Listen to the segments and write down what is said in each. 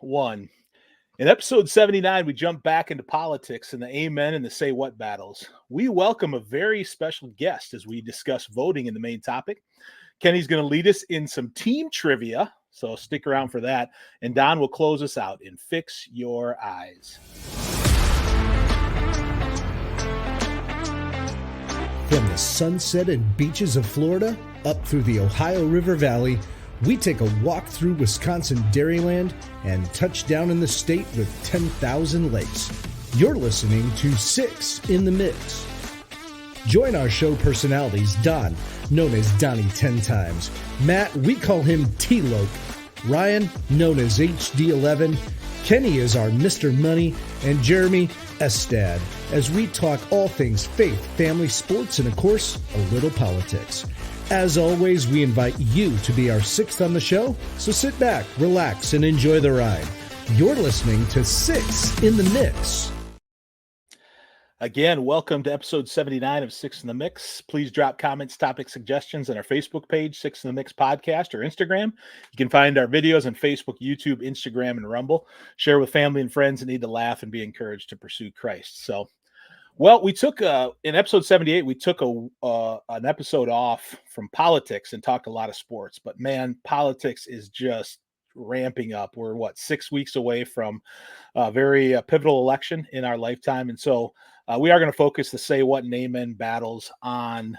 1. In episode 79, we jump back into politics and the amen and the say what battles. We welcome a very special guest as we discuss voting in the main topic. Kenny's going to lead us in some team trivia, so stick around for that. And Don will close us out in Fix Your Eyes. From the sunset and beaches of Florida up through the Ohio River Valley, we take a walk through Wisconsin Dairyland and touch down in the state with 10,000 lakes. You're listening to 6 in the Mix. Join our show personalities, Don, known as Donnie 10 Times, Matt, we call him T-Loke, Ryan, known as HD11, Kenny is our Mr. Money, and Jeremy Estad, as we talk all things faith, family, sports, and of course, a little politics. As always, we invite you to be our 6th on the show, so sit back, relax, and enjoy the ride. You're listening to 6 in the Mix. Again, welcome to episode 79 of 6 in the Mix. Please drop comments, topic suggestions on our Facebook page, 6 in the Mix Podcast, or Instagram. You can find our videos on Facebook, YouTube, Instagram, and Rumble. Share with family and friends that need to laugh and be encouraged to pursue Christ. So, well, we took, in episode 78, we took an episode off from politics and talked a lot of sports. But, man, politics is just ramping up. We're, 6 weeks away from a very pivotal election in our lifetime. And so we are going to focus the say what and amen battles on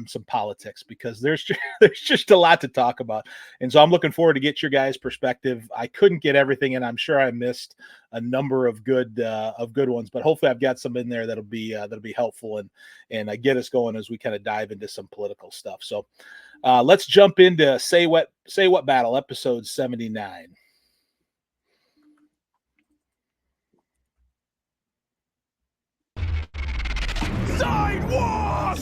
some politics, because there's just a lot to talk about. And so I'm looking forward to get your guys' perspective. I couldn't get everything, and I'm sure I missed a number of good ones, but hopefully I've got some in there that'll be helpful and get us going as we kind of dive into some political stuff. So let's jump into say what battle, episode 79. Sidewalk!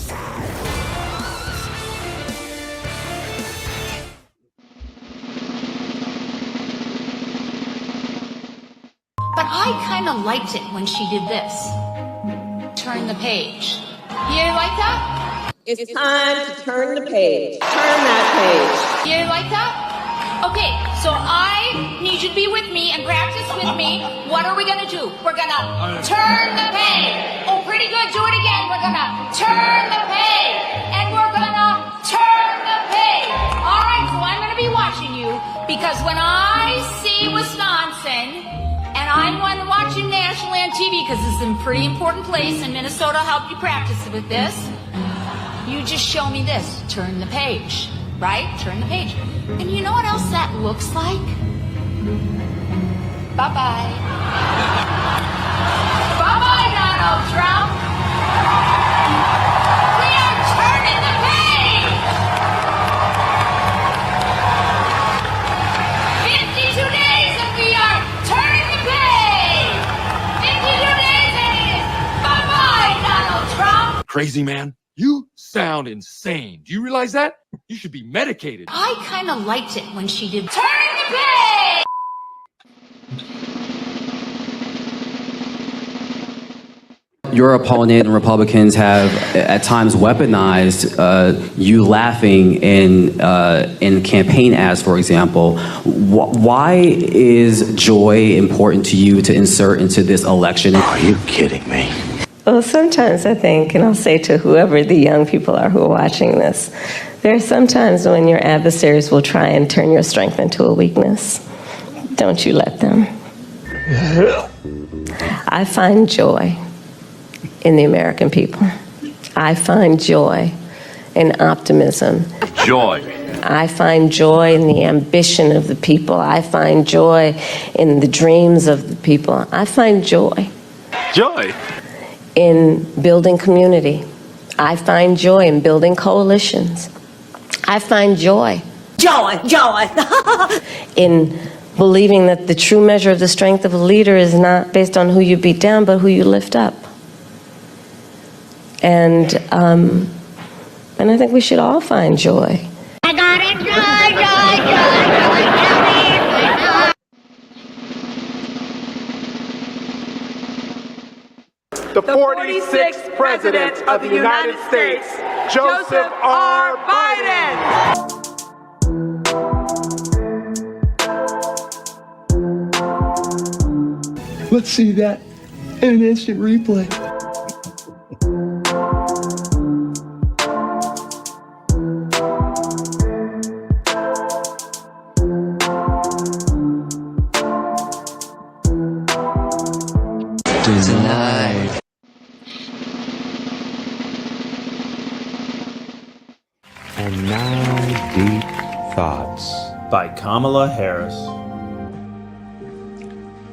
But I kind of liked it when she did this. Turn the page. You like that? It's time to turn the page. Turn that page. You like that? Okay, so I need you to be with me and practice with me. What are we going to do? We're going to turn the page. Oh, pretty good. Do it again. We're going to turn the page. And we're going to turn the page. All right, so I'm going to be watching you, because when I see Wisconsin, and I'm one watching nationally on TV, because this is a pretty important place, and Minnesota helped you practice with this, you just show me this. Turn the page. Right? Turn the page. And you know what else that looks like? Bye-bye. Bye-bye, Donald Trump. We are turning the page. 52 days and we are turning the page. 52 days and it is bye-bye, Donald Trump. Crazy man, you sound insane. Do you realize that? You should be medicated. I kind of liked it when she did turn the page. Your opponent and Republicans have at times weaponized you laughing in campaign ads, for example. Why is joy important to you to insert into this election? Are you kidding me? Well, sometimes I think, and I'll say to whoever the young people are who are watching this, there are some times when your adversaries will try and turn your strength into a weakness. Don't you let them. I find joy in the American people. I find joy in optimism. Joy. I find joy in the ambition of the people. I find joy in the dreams of the people. I find joy. Joy. In building community. I find joy in building coalitions. I find joy. Joy. In believing that the true measure of the strength of a leader is not based on who you beat down, but who you lift up. And I think we should all find joy. I got it, The 46th President of the United States, Joseph R. Biden. Let's see that in an instant replay. Tonight. And now, Deep Thoughts by Kamala Harris.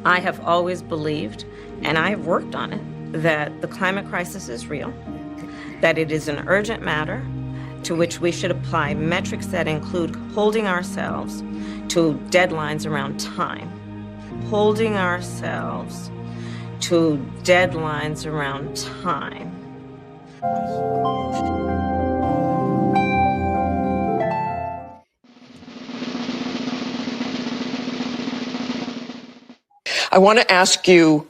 I have always believed, and I have worked on it, that the climate crisis is real, that it is an urgent matter to which we should apply metrics that include holding ourselves to deadlines around time, holding ourselves to deadlines around time. I want to ask you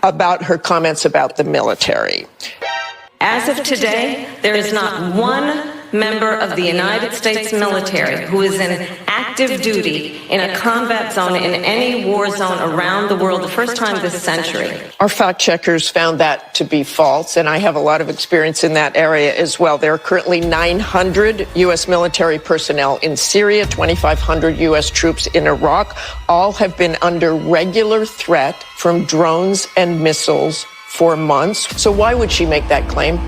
about her comments about the military. As of today, there is not one member of the United States military who is in active duty in a combat zone in any war zone around the world the first time this century. Our fact checkers found that to be false, and I have a lot of experience in that area as well. There are currently 900 U.S. military personnel in Syria, 2,500 U.S. troops in Iraq. All have been under regular threat from drones and missiles for months. So why would she make that claim?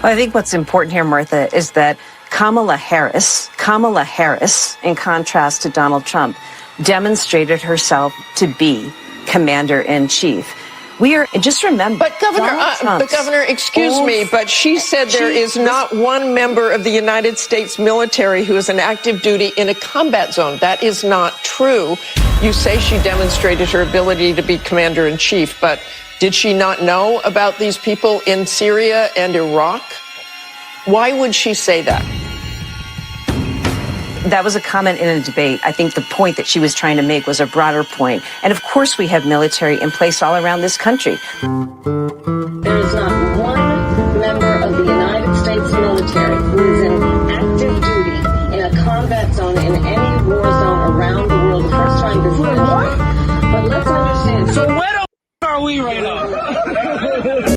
Well, I think what's important here, Martha, is that Kamala Harris, in contrast to Donald Trump, demonstrated herself to be commander-in-chief. We are, just remember, but Governor, excuse me, but she said there is not one member of the United States military who is in active duty in a combat zone. That is not true. You say she demonstrated her ability to be commander-in-chief, but did she not know about these people in Syria and Iraq? Why would she say that? That was a comment in a debate. I think the point that she was trying to make was a broader point. And of course we have military in place all around this country. There is not one member of the United States military who is in active duty in a combat zone in any war zone around the world the first time this century. But let's understand. So where the are we right now?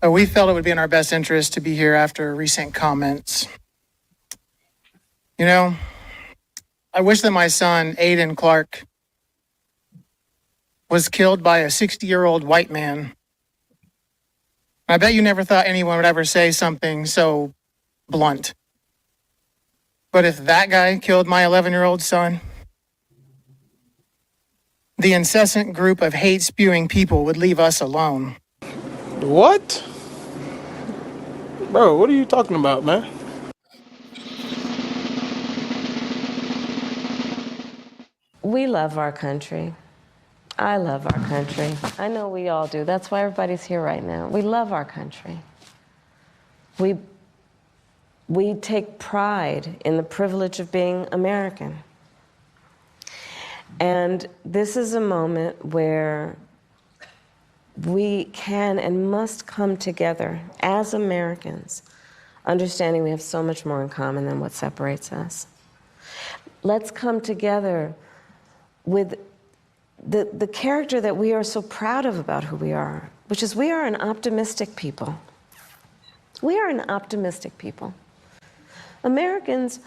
We felt it would be in our best interest to be here after recent comments. You know, I wish that my son, Aiden Clark, was killed by a 60-year-old white man. I bet you never thought anyone would ever say something so blunt. But if that guy killed my 11-year-old son, the incessant group of hate-spewing people would leave us alone. What? Bro, what are you talking about, man? We love our country. I love our country. I know we all do. That's why everybody's here right now. We love our country. We take pride in the privilege of being American. And this is a moment where we can and must come together as Americans, understanding we have so much more in common than what separates us. Let's come together with the character that we are so proud of about who we are, which is we are an optimistic people. We are an optimistic people. Americans,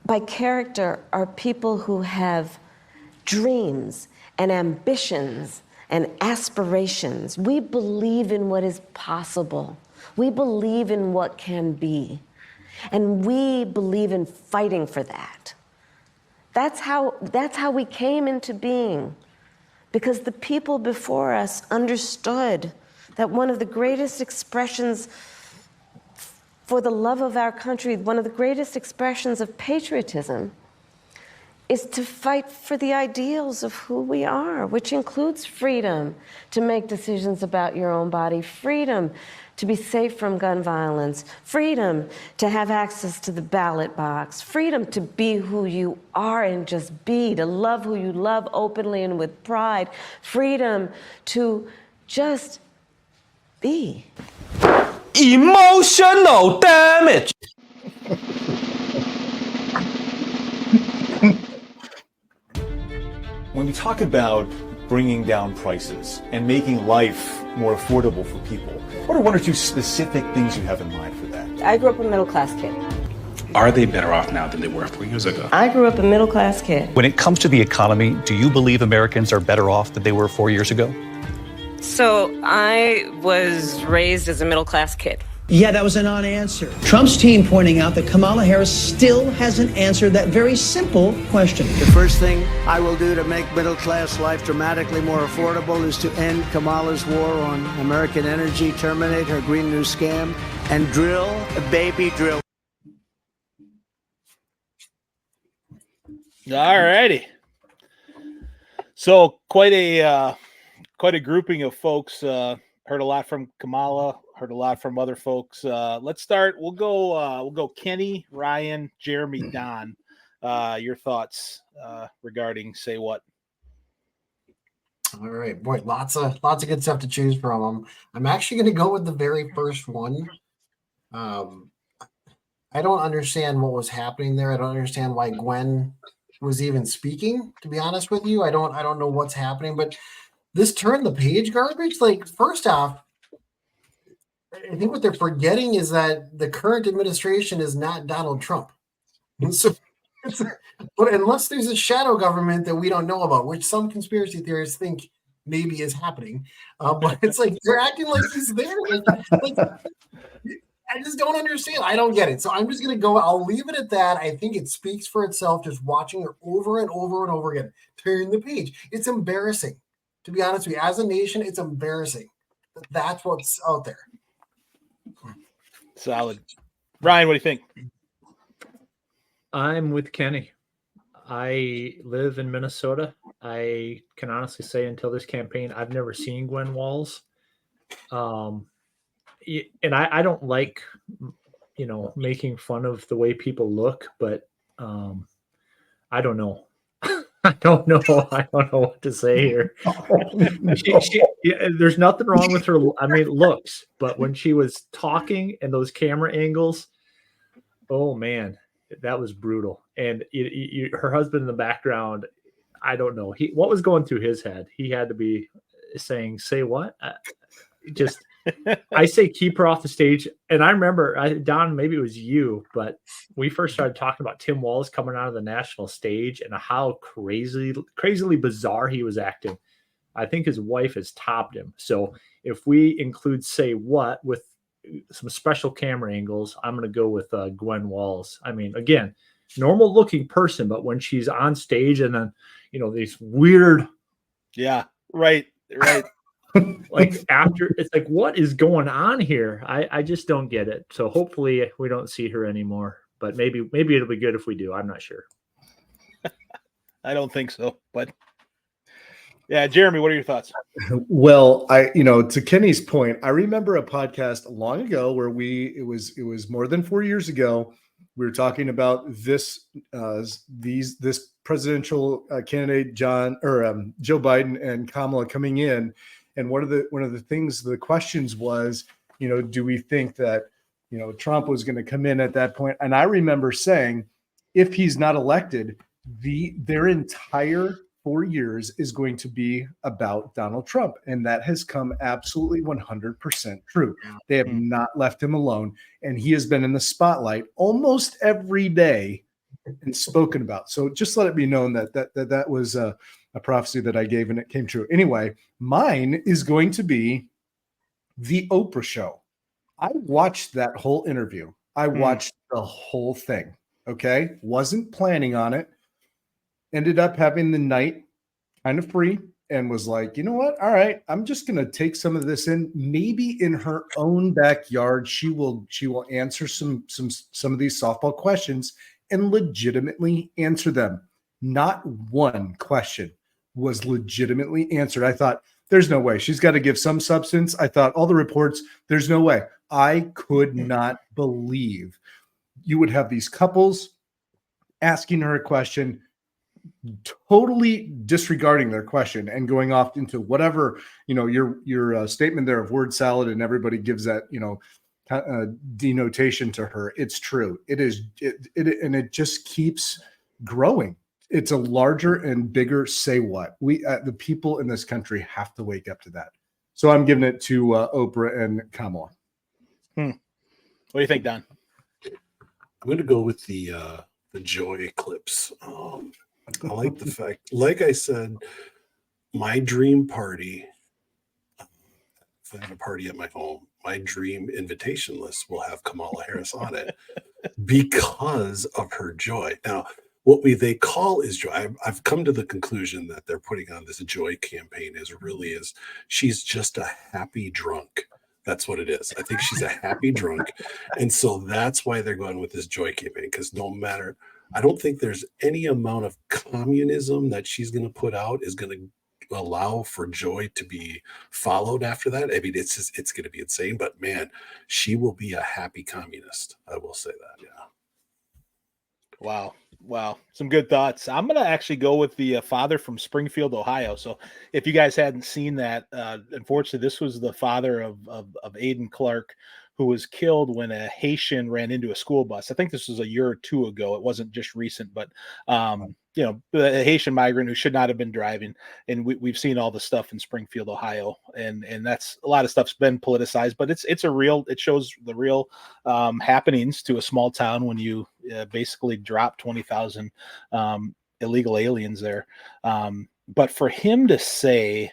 by character, are people who have dreams and ambitions and aspirations. We believe in what is possible. We believe in what can be. And we believe in fighting for that. That's how we came into being. Because the people before us understood that one of the greatest expressions for the love of our country, one of the greatest expressions of patriotism, is to fight for the ideals of who we are, which includes freedom to make decisions about your own body, freedom to be safe from gun violence, freedom to have access to the ballot box, freedom to be who you are and just be, to love who you love openly and with pride, freedom to Just be. Emotional damage. When we talk about bringing down prices and making life more affordable for people, what are one or two specific things you have in mind for that? I grew up a middle-class kid. Are they better off now than they were 4 years ago? I grew up a middle-class kid. When it comes to the economy, do you believe Americans are better off than they were 4 years ago? So I was raised as a middle-class kid. Yeah, that was a non-answer. Trump's team pointing out that Kamala Harris still hasn't answered that very simple question. The first thing I will do to make middle-class life dramatically more affordable is to end Kamala's war on American energy, terminate her Green New Scam, and drill, baby, drill. All righty. So quite a grouping of folks. Heard a lot from Kamala. Heard a lot from other folks. Let's start. We'll go Kenny, Ryan, Jeremy, Don. Your thoughts regarding Say What? All right, boy, lots of good stuff to choose from. I'm actually going to go with the very first one. I don't understand what was happening there. I don't understand why Gwen was even speaking. To be honest with you, I don't know what's happening. But this turn the page garbage. Like, first off, I think what they're forgetting is that the current administration is not Donald Trump. And so, but unless there's a shadow government that we don't know about, which some conspiracy theorists think maybe is happening, but it's like they're acting like he's there. Like, I just don't understand. I don't get it. So I'm just going to go. I'll leave it at that. I think it speaks for itself just watching her over and over and over again. Turn the page. It's embarrassing. To be honest with you, as a nation, it's embarrassing. That's what's out there. Solid. Ryan, what do you think? I'm with Kenny. I live in Minnesota. I can honestly say until this campaign, I've never seen Gwen Walz. And I don't like, making fun of the way people look, but I don't know. I don't know what to say here. There's nothing wrong with her. I mean, looks, but when she was talking and those camera angles, oh man, that was brutal. And her husband in the background, I don't know. What was going through his head? He had to be saying, "Say what?" I say keep her off the stage. And I remember, Don, maybe it was you, but we first started talking about Tim Walz coming out of the national stage and how crazily bizarre he was acting. I think his wife has topped him. So if we include Say What with some special camera angles, I'm going to go with Gwen Walz. I mean, again, normal looking person, but when she's on stage and then, these weird. Yeah, right. Like after, it's like, what is going on here? I just don't get it. So hopefully we don't see her anymore, but maybe it'll be good if we do. I'm not sure. I don't think so, but yeah, Jeremy, what are your thoughts? Well, to Kenny's point, I remember a podcast long ago where it was more than 4 years ago. We were talking about this presidential candidate Joe Biden and Kamala coming in. And one of the things, the questions was, do we think that, Trump was going to come in at that point? And I remember saying, if he's not elected, their entire 4 years is going to be about Donald Trump. And that has come absolutely 100% true. They have not left him alone. And he has been in the spotlight almost every day and spoken about. So just let it be known that was a prophecy that I gave and it came true. Anyway, mine is going to be the Oprah show. I watched that whole interview. I watched the whole thing. Okay. Wasn't planning on it. Ended up having the night kind of free and was like, you know what? All right. I'm just going to take some of this in. Maybe in her own backyard, she will answer some of these softball questions and legitimately answer them. Not one question was legitimately answered. I thought, there's no way. She's got to give some substance. I thought all the reports, there's no way. I could not believe you would have these couples asking her a question, totally disregarding their question and going off into whatever, your statement there of word salad, and everybody gives that, denotation to her. It's true. It is. And it just keeps growing. It's a larger and bigger say what. We, the people in this country, have to wake up to that. So I'm giving it to Oprah and Kamala. What do you think, Don? I'm going to go with the joy eclipse. I like the fact, like I said, my dream party, if I have a party at my home, my dream invitation list will have Kamala Harris on it because of her joy. Now, what they call is joy. I've come to the conclusion that they're putting on this joy campaign she's just a happy drunk. That's what it is. I think she's a happy drunk. And so that's why they're going with this joy campaign, because I don't think there's any amount of communism that she's going to put out is going to allow for joy to be followed after that. I mean, it's going to be insane, but man, she will be a happy communist. I will say that. Yeah. Wow. Some good thoughts. I'm going to actually go with the father from Springfield, Ohio. So if you guys hadn't seen that, unfortunately, this was the father of Aiden Clark, who was killed when a Haitian ran into a school bus. I think this was a year or two ago. It wasn't just recent, but a Haitian migrant who should not have been driving. And we've seen all the stuff in Springfield, Ohio, and that's a lot of stuff's been politicized, but it shows the real happenings to a small town when you basically drop 20,000 illegal aliens there. But for him to say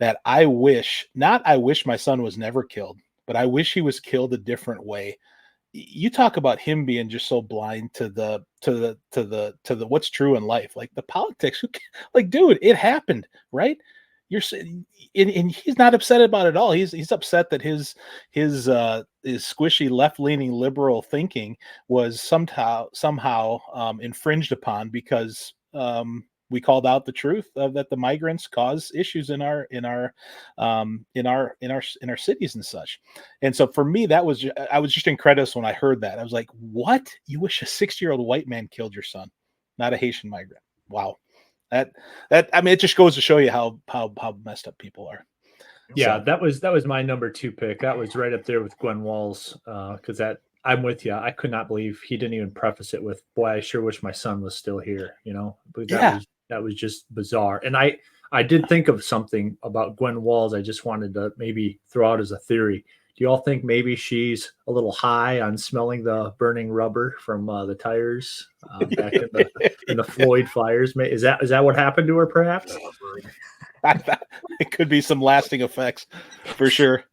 that I wish my son was never killed, but I wish he was killed a different way. You talk about him being just so blind to the what's true in life, like the politics. Dude, it happened, right? And he's not upset about it at all. He's upset that his squishy left-leaning liberal thinking was somehow infringed upon because we called out the truth that the migrants cause issues in our cities and such. And so for me, I was just incredulous when I heard that. I was like, what? You wish a 60-year-old white man killed your son, not a Haitian migrant? Wow. That I mean, it just goes to show you how messed up people are. Yeah, so. that was my number 2 pick. That was right up there with Gwen Walls, because I'm with you. I could not believe he didn't even preface it with, "Boy, I sure wish my son was still here." But that was just bizarre. And I did think of something about Gwen Walls. I just wanted to maybe throw out as a theory. Do you all think maybe she's a little high on smelling the burning rubber from the tires back in the Floyd fires? Is that what happened to her? Perhaps. It could be some lasting effects, for sure.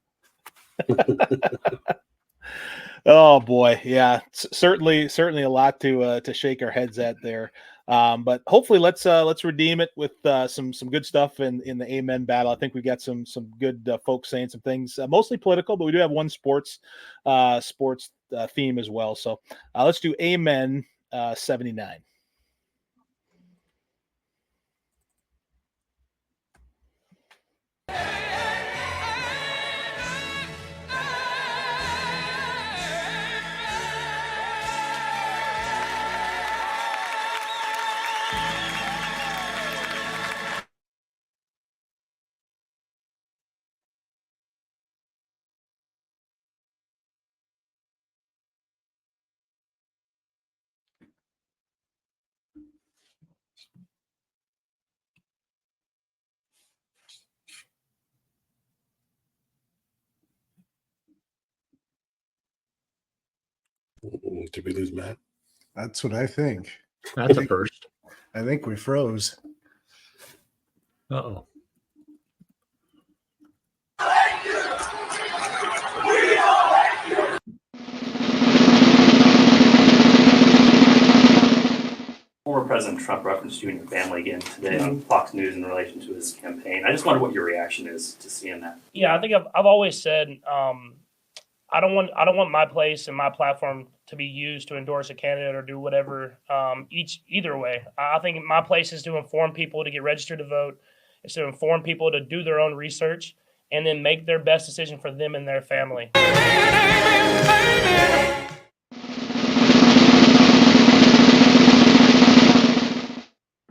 Oh boy, yeah, certainly a lot to shake our heads at there. But hopefully let's redeem it with some good stuff in the Amen battle. I think we got some good folks saying some things, mostly political, but we do have one sports theme as well. So let's do Amen 79. Did we lose Matt? That's what I think. That's a first. I think we froze. Uh-oh. Former President Trump referenced you and your family again today on Fox News in relation to his campaign. I just wonder what your reaction is to seeing that. Yeah, I think I've always said I don't want my place and my platform to be used to endorse a candidate or do whatever. Either way, I think my place is to inform people to get registered to vote. It's to inform people to do their own research and then make their best decision for them and their family.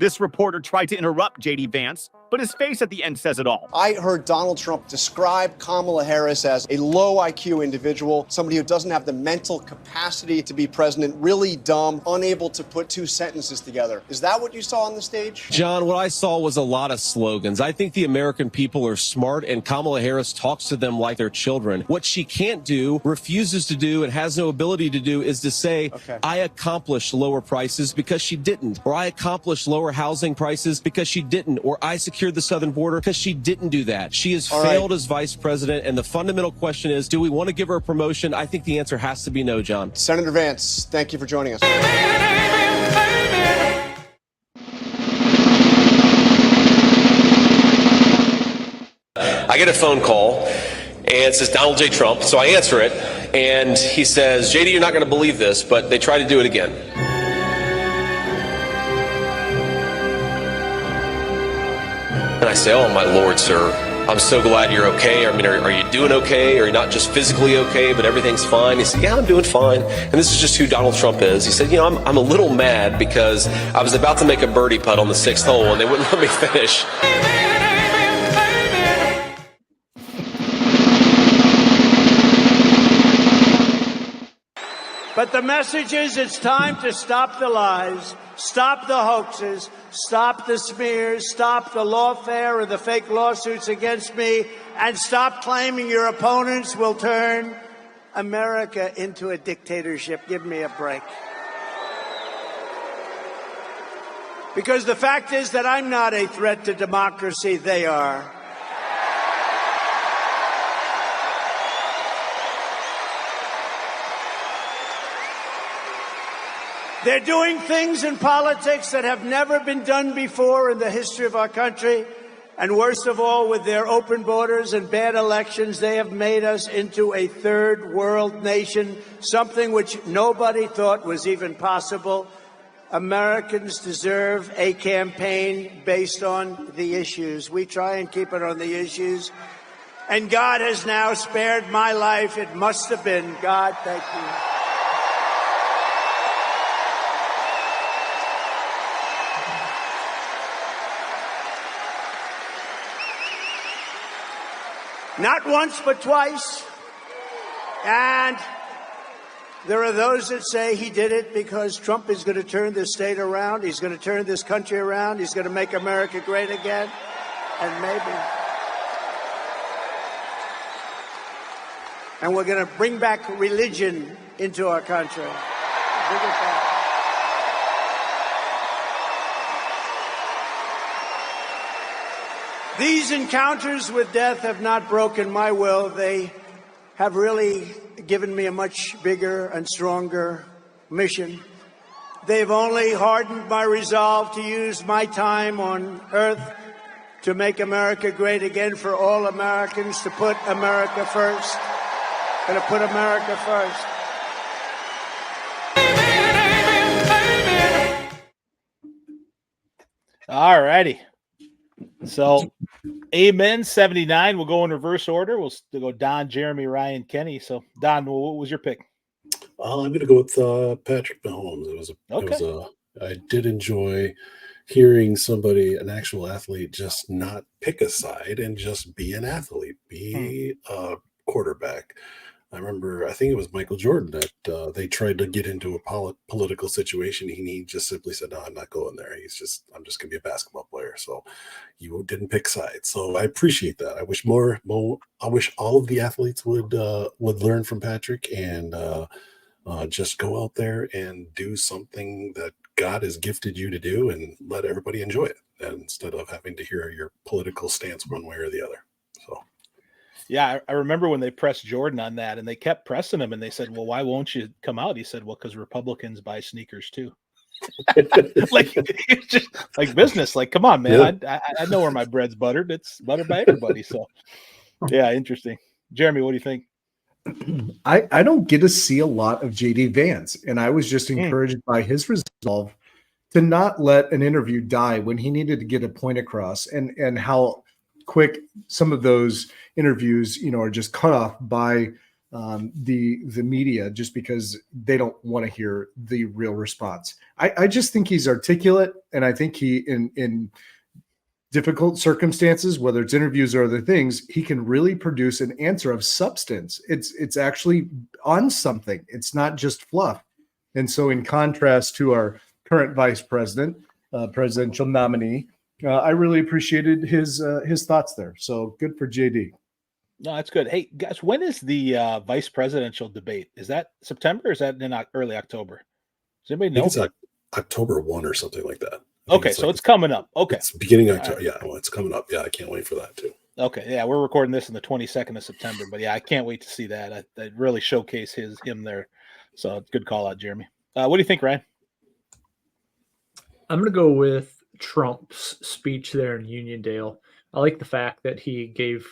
This reporter tried to interrupt J.D. Vance, but his face at the end says it all. I heard Donald Trump describe Kamala Harris as a low IQ individual, somebody who doesn't have the mental capacity to be president, really dumb, unable to put two sentences together. Is that what you saw on the stage? John, what I saw was a lot of slogans. I think the American people are smart, and Kamala Harris talks to them like they're children. What she can't do, refuses to do, and has no ability to do is to say, I accomplished lower prices because she didn't, or I accomplished lower housing prices because she didn't, or I secured the southern border because she didn't do that. She has failed as vice president, and the fundamental question is, do we want to give her a promotion? I think the answer has to be no, John. Senator Vance, thank you for joining us. I get a phone call, and it says Donald J. Trump, so I answer it, and he says, JD, you're not going to believe this, but they tried to do it again. And I say, oh, my Lord, sir, I'm so glad you're okay. I mean, are you doing okay? Are you not just physically okay, but everything's fine? He said, yeah, I'm doing fine. And this is just who Donald Trump is. He said, you know, I'm a little mad because I was about to make a birdie putt on the 6th hole, and they wouldn't let me finish. But the message is it's time to stop the lies, stop the hoaxes, stop the smears, stop the lawfare or the fake lawsuits against me, and stop claiming your opponents will turn America into a dictatorship. Give me a break. Because the fact is that I'm not a threat to democracy, they are. They're doing things in politics that have never been done before in the history of our country. And worst of all, with their open borders and bad elections, they have made us into a third world nation, something which nobody thought was even possible. Americans deserve a campaign based on the issues. We try and keep it on the issues. And God has now spared my life. It must have been God. Thank you. Not once, but twice. And there are those that say he did it because Trump is going to turn this state around. He's going to turn this country around. He's going to make America great again. And maybe. And we're going to bring back religion into our country. Bring it back. These encounters with death have not broken my will. They have really given me a much bigger and stronger mission. They've only hardened my resolve to use my time on earth to make America great again for all Americans, to put America first. Going to put America first. All righty. So, amen, 79. We'll go in reverse order. We'll go Don, Jeremy, Ryan, Kenny. So, Don, what was your pick? I'm going to go with Patrick Mahomes. I did enjoy hearing somebody, an actual athlete, just not pick a side and just be an athlete, be a quarterback. I remember, I think it was Michael Jordan that they tried to get into a political situation. He just simply said, no, I'm not going there. I'm just going to be a basketball player. So you didn't pick sides. So I appreciate that. I wish I wish all of the athletes would learn from Patrick and just go out there and do something that God has gifted you to do and let everybody enjoy it instead of having to hear your political stance one way or the other. So. Yeah, I remember when they pressed Jordan on that, and they kept pressing him, and they said, well, why won't you come out? He said, well, because Republicans buy sneakers too. Like, it's just like business. Like, come on, man. Yeah. I know where my bread's buttered. It's buttered by everybody. So, yeah, interesting. Jeremy, what do you think? I don't get to see a lot of JD Vance, and I was just encouraged by his resolve to not let an interview die when he needed to get a point across, and how quick some of those interviews, are just cut off by the media just because they don't want to hear the real response. I just think he's articulate, and I think he in difficult circumstances, whether it's interviews or other things, he can really produce an answer of substance. It's actually on something. It's not just fluff. And so, in contrast to our current vice president, presidential nominee, I really appreciated his thoughts there. So good for JD. No, that's good. Hey, guys, when is the vice presidential debate? Is that September or is that in early October? Does anybody know? I think it's October 1 or something like that. Okay, so it's coming up. Okay. It's beginning of October. Right. Yeah, well, it's coming up. Yeah, I can't wait for that too. Okay, yeah, we're recording this on the 22nd of September, but yeah, I can't wait to see that. I really showcase him there. So good call out, Jeremy. What do you think, Ryan? I'm going to go with Trump's speech there in Uniondale. I like the fact that he gave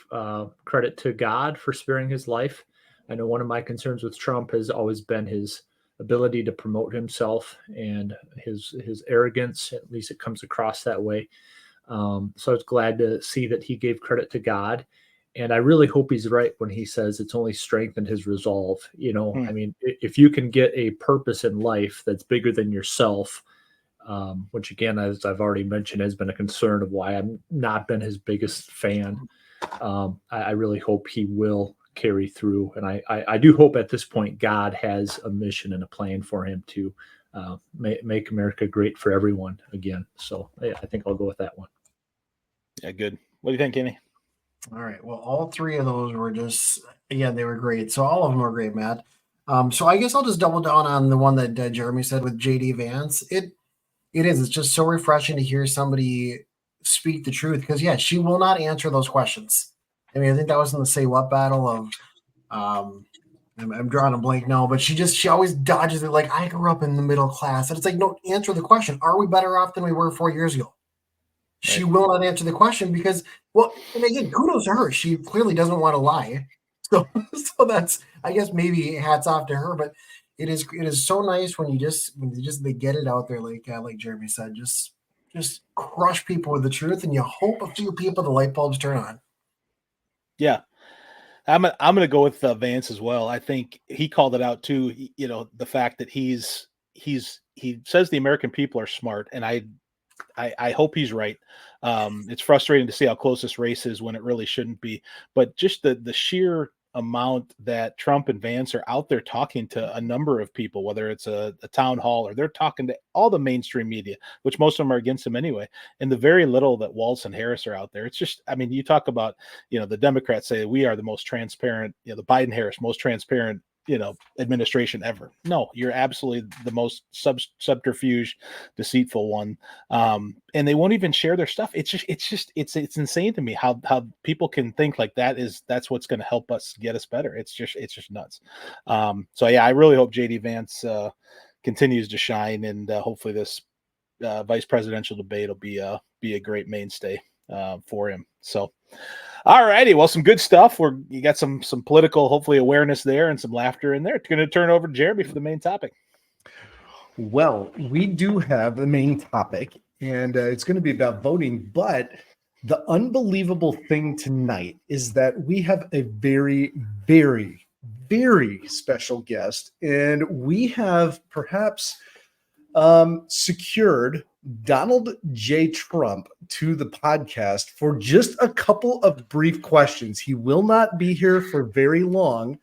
credit to God for sparing his life. I know one of my concerns with Trump has always been his ability to promote himself and his arrogance. At least it comes across that way. So I was glad to see that he gave credit to God. And I really hope he's right when he says it's only strengthened his resolve. You know, I mean, if you can get a purpose in life that's bigger than yourself, which again, as I've already mentioned, has been a concern of why I've not been his biggest fan. I really hope he will carry through. And I do hope at this point, God has a mission and a plan for him to make America great for everyone again. So yeah, I think I'll go with that one. Yeah, good. What do you think, Kenny? All right. Well, all three of those were just, again, they were great. So all of them were great, Matt. So I guess I'll just double down on the one that Jeremy said with JD Vance. It is. It's just so refreshing to hear somebody speak the truth because, yeah, she will not answer those questions. I mean, I think that was in the Say What battle of I'm drawing a blank now, but she always dodges it like I grew up in the middle class. And it's like, no, answer the question. Are we better off than we were 4 years ago? She will not answer the question because, well, and again, kudos to her. She clearly doesn't want to lie. So that's, I guess, maybe hats off to her. But it is so nice when they get it out there, like Jeremy said, just crush people with the truth, and you hope a few people the light bulbs turn on. Yeah, I'm gonna go with Vance as well. I think he called it out too. You know, the fact that he says the American people are smart, and I hope he's right. It's frustrating to see how close this race is when it really shouldn't be, but just the sheer amount that Trump and Vance are out there talking to a number of people, whether it's a town hall or they're talking to all the mainstream media, which most of them are against him anyway. And the very little that Walz and Harris are out there, it's just, I mean, you talk about, the Democrats say we are the most transparent, the Biden-Harris most transparent, administration ever. No, you're absolutely the most subterfuge, deceitful one. And they won't even share their stuff. It's insane to me how people can think like that's what's going to help us get us better. It's just nuts. So yeah, I really hope JD Vance continues to shine, and hopefully this vice presidential debate will be a great mainstay for him. So all righty. Well, some good stuff. You got some political, hopefully, awareness there and some laughter in there. It's going to turn over to Jeremy for the main topic. Well, we do have the main topic, and it's going to be about voting. But the unbelievable thing tonight is that we have a very, very, very special guest, and we have perhaps secured Donald J. Trump to the podcast for just a couple of brief questions. He will not be here for very long.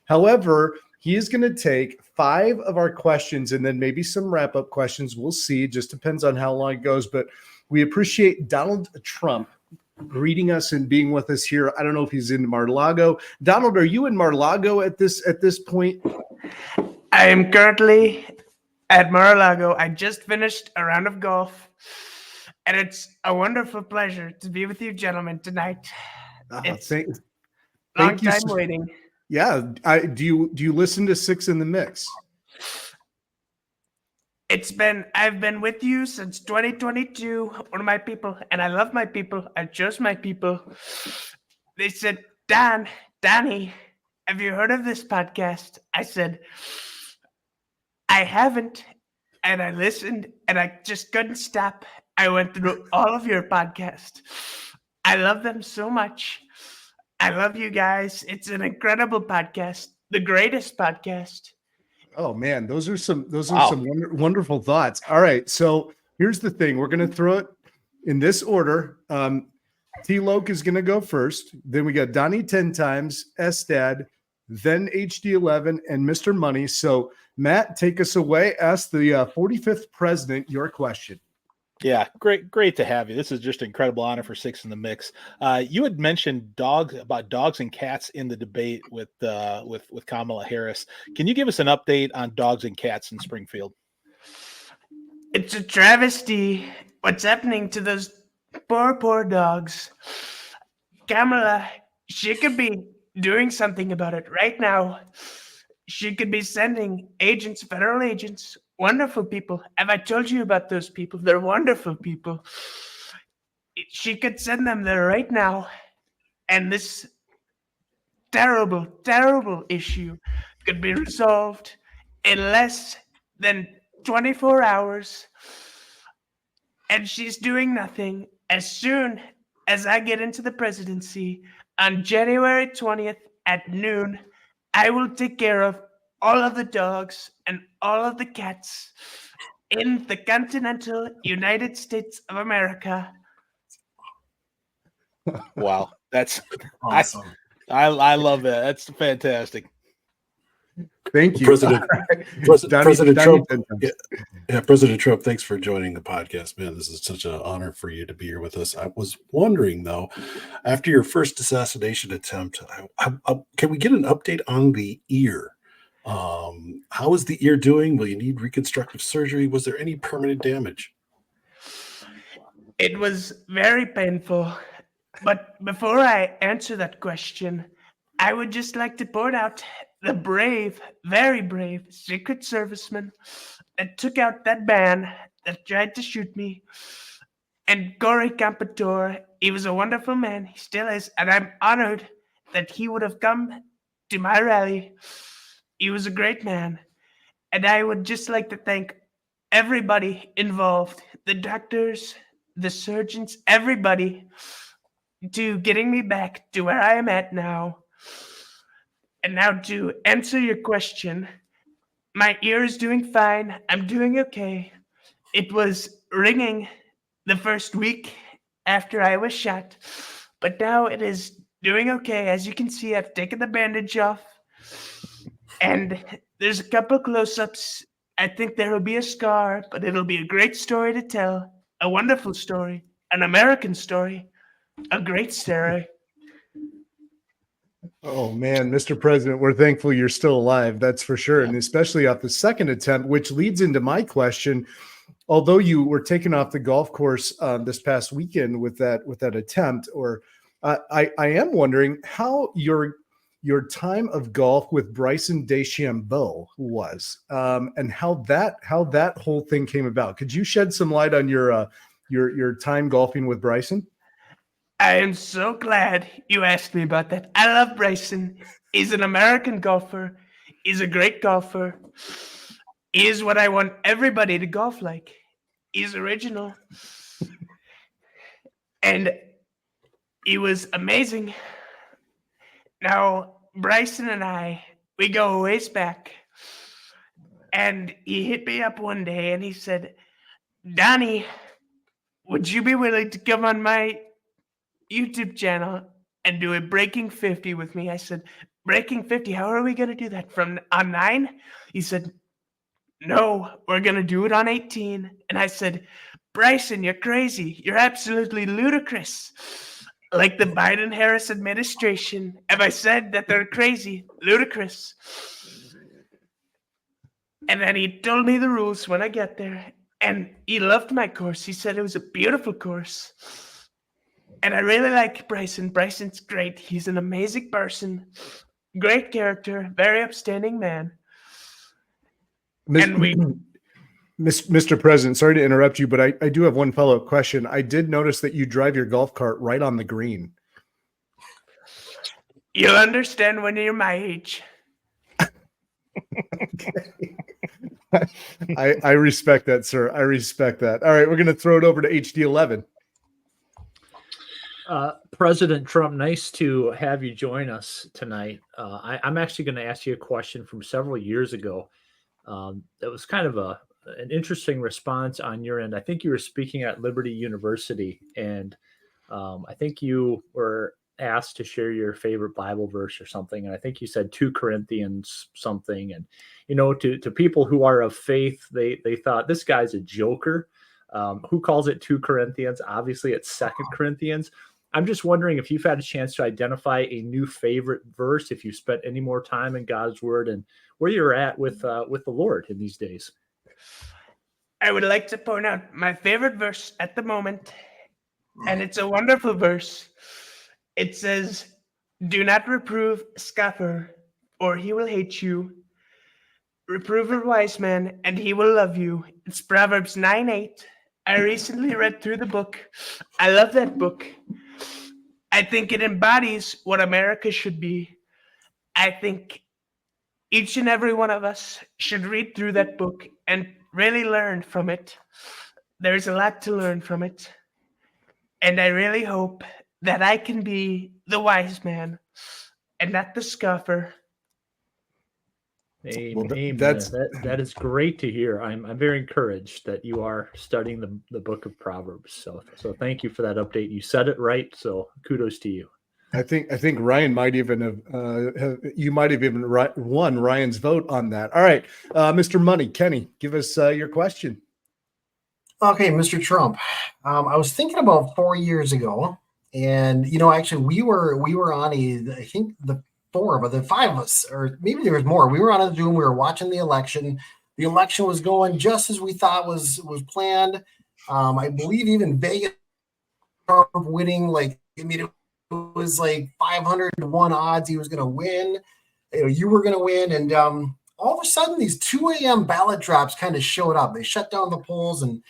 However, he is going to take 5 of our questions and then maybe some wrap-up questions. We'll see. It just depends on how long it goes. But we appreciate Donald Trump greeting us and being with us here. I don't know if he's in Mar-a-Lago. Donald, are you in Mar-a-Lago at this point? I am currently at Mar-a-Lago. I just finished a round of golf, and it's a wonderful pleasure to be with you gentlemen tonight. It's long time waiting. Yeah. Do you listen to Six in the Mix? I've been with you since 2022, one of my people, and I love my people. I chose my people. They said, Danny, have you heard of this podcast? I said, I haven't, and I listened, and I just couldn't stop. I went through all of your podcasts. I love them so much. I love you guys. It's an incredible podcast. the greatest podcast. Oh man, those are some Wow. wonderful thoughts. All right, so here's the thing: we're going to throw it in this order. T Loke is going to go first. Then we got Donnie 10 times, Estad, then HD11, and Mr. Money. So Matt, take us away. Ask the 45th president your question. Yeah, great to have you. This is just an incredible honor for Six in the Mix. You had mentioned dogs and cats in the debate with Kamala Harris. Can you give us an update on dogs and cats in Springfield? It's a travesty what's happening to those poor dogs. Kamala, she could be doing something about it right now. She could be sending agents, federal agents, wonderful people. Have I told you about those people? They're wonderful people. She could send them there right now. And this terrible, terrible issue could be resolved in less than 24 hours. And she's doing nothing. As soon as I get into the presidency on January 20th at noon, I will take care of all of the dogs and all of the cats in the continental United States of America. Wow, that's awesome. I love that. That's fantastic. Thank you, President. Donnie, President Donnie Trump. Yeah, President Trump. Thanks for joining the podcast, man. This is such an honor for you to be here with us. I was wondering, though, after your first assassination attempt, can we get an update on the ear? How is the ear doing? Will you need reconstructive surgery? Was there any permanent damage? It was very painful. But before I answer that question, I would just like to point out the brave, very brave Secret Serviceman that took out that man that tried to shoot me. And Corey Campador, he was a wonderful man. He still is. And I'm honored that he would have come to my rally. He was a great man. And I would just like to thank everybody involved, the doctors, the surgeons, everybody, to getting me back to where I am at now. And now to answer your question, my ear is doing fine. I'm doing okay. It was ringing the first week after I was shot, but now it is doing okay. As you can see, I've taken the bandage off, and there's a couple close-ups. I think there will be a scar, but it'll be a great story to tell. A wonderful story, an American story, a great story. Oh man, Mr. President, we're thankful you're still alive. That's for sure. And especially off the second attempt, which leads into my question. Although you were taken off the golf course this past weekend with that attempt, or I am wondering how your time of golf with Bryson DeChambeau was, and how that whole thing came about. Could you shed some light on your time golfing with Bryson? I am so glad you asked me about that. I love Bryson. He's an American golfer. He's a great golfer. He is what I want everybody to golf like. He's original. And he was amazing. Now, Bryson and I, we go ways back. And he hit me up one day and he said, "Donnie, would you be willing to come on my YouTube channel and do a breaking 50 with me?" I said, "Breaking 50? How are we going to do that? From on 9? He said, "No, we're going to do it on 18. And I said, "Bryson, you're crazy. You're absolutely ludicrous. Like the Biden-Harris administration. Have I said that they're crazy? Ludicrous." And then he told me the rules when I get there. And he loved my course. He said it was a beautiful course. And I really like Bryson. Bryson's great. He's an amazing person. Great character. Very upstanding man. Mr. President, sorry to interrupt you, but I do have one follow-up question. I did notice that you drive your golf cart right on the green. You'll understand when you're my age. I respect that, sir. I respect that. All right, we're going to throw it over to HD11. President Trump, nice to have you join us tonight. I'm actually going to ask you a question from several years ago. That was kind of an interesting response on your end. I think you were speaking at Liberty University, and I think you were asked to share your favorite Bible verse or something. And I think you said 2 Corinthians something. And, to people who are of faith, they thought this guy's a joker. Who calls it 2 Corinthians? Obviously, it's 2 Corinthians. I'm just wondering if you've had a chance to identify a new favorite verse, if you spent any more time in God's Word, and where you're at with the Lord in these days. I would like to point out my favorite verse at the moment, and it's a wonderful verse. It says, "Do not reprove a scoffer, or he will hate you. Reprove a wise man, and he will love you." It's Proverbs 9:8. I recently read through the book. I love that book. I think it embodies what America should be. I think each and every one of us should read through that book and really learn from it. There's a lot to learn from it. And I really hope that I can be the wise man and not the scoffer. Amen. That is great to hear. I'm very encouraged that you are studying the book of Proverbs. So thank you for that update. You said it right. So kudos to you. I think Ryan might even have you might have even won Ryan's vote on that. All right, Mr. Money, Kenny, give us your question. Okay, Mr. Trump. I was thinking about 4 years ago, and actually we were on I think the 4 of the 5 of us, or maybe there was more. We were on a Zoom. We were watching the election. The election was going just as we thought was planned. I believe even Vegas Trump winning, it was like 500-1 odds he was going to win. You were going to win, and all of a sudden these 2 a.m. ballot drops kind of showed up. They shut down the polls, and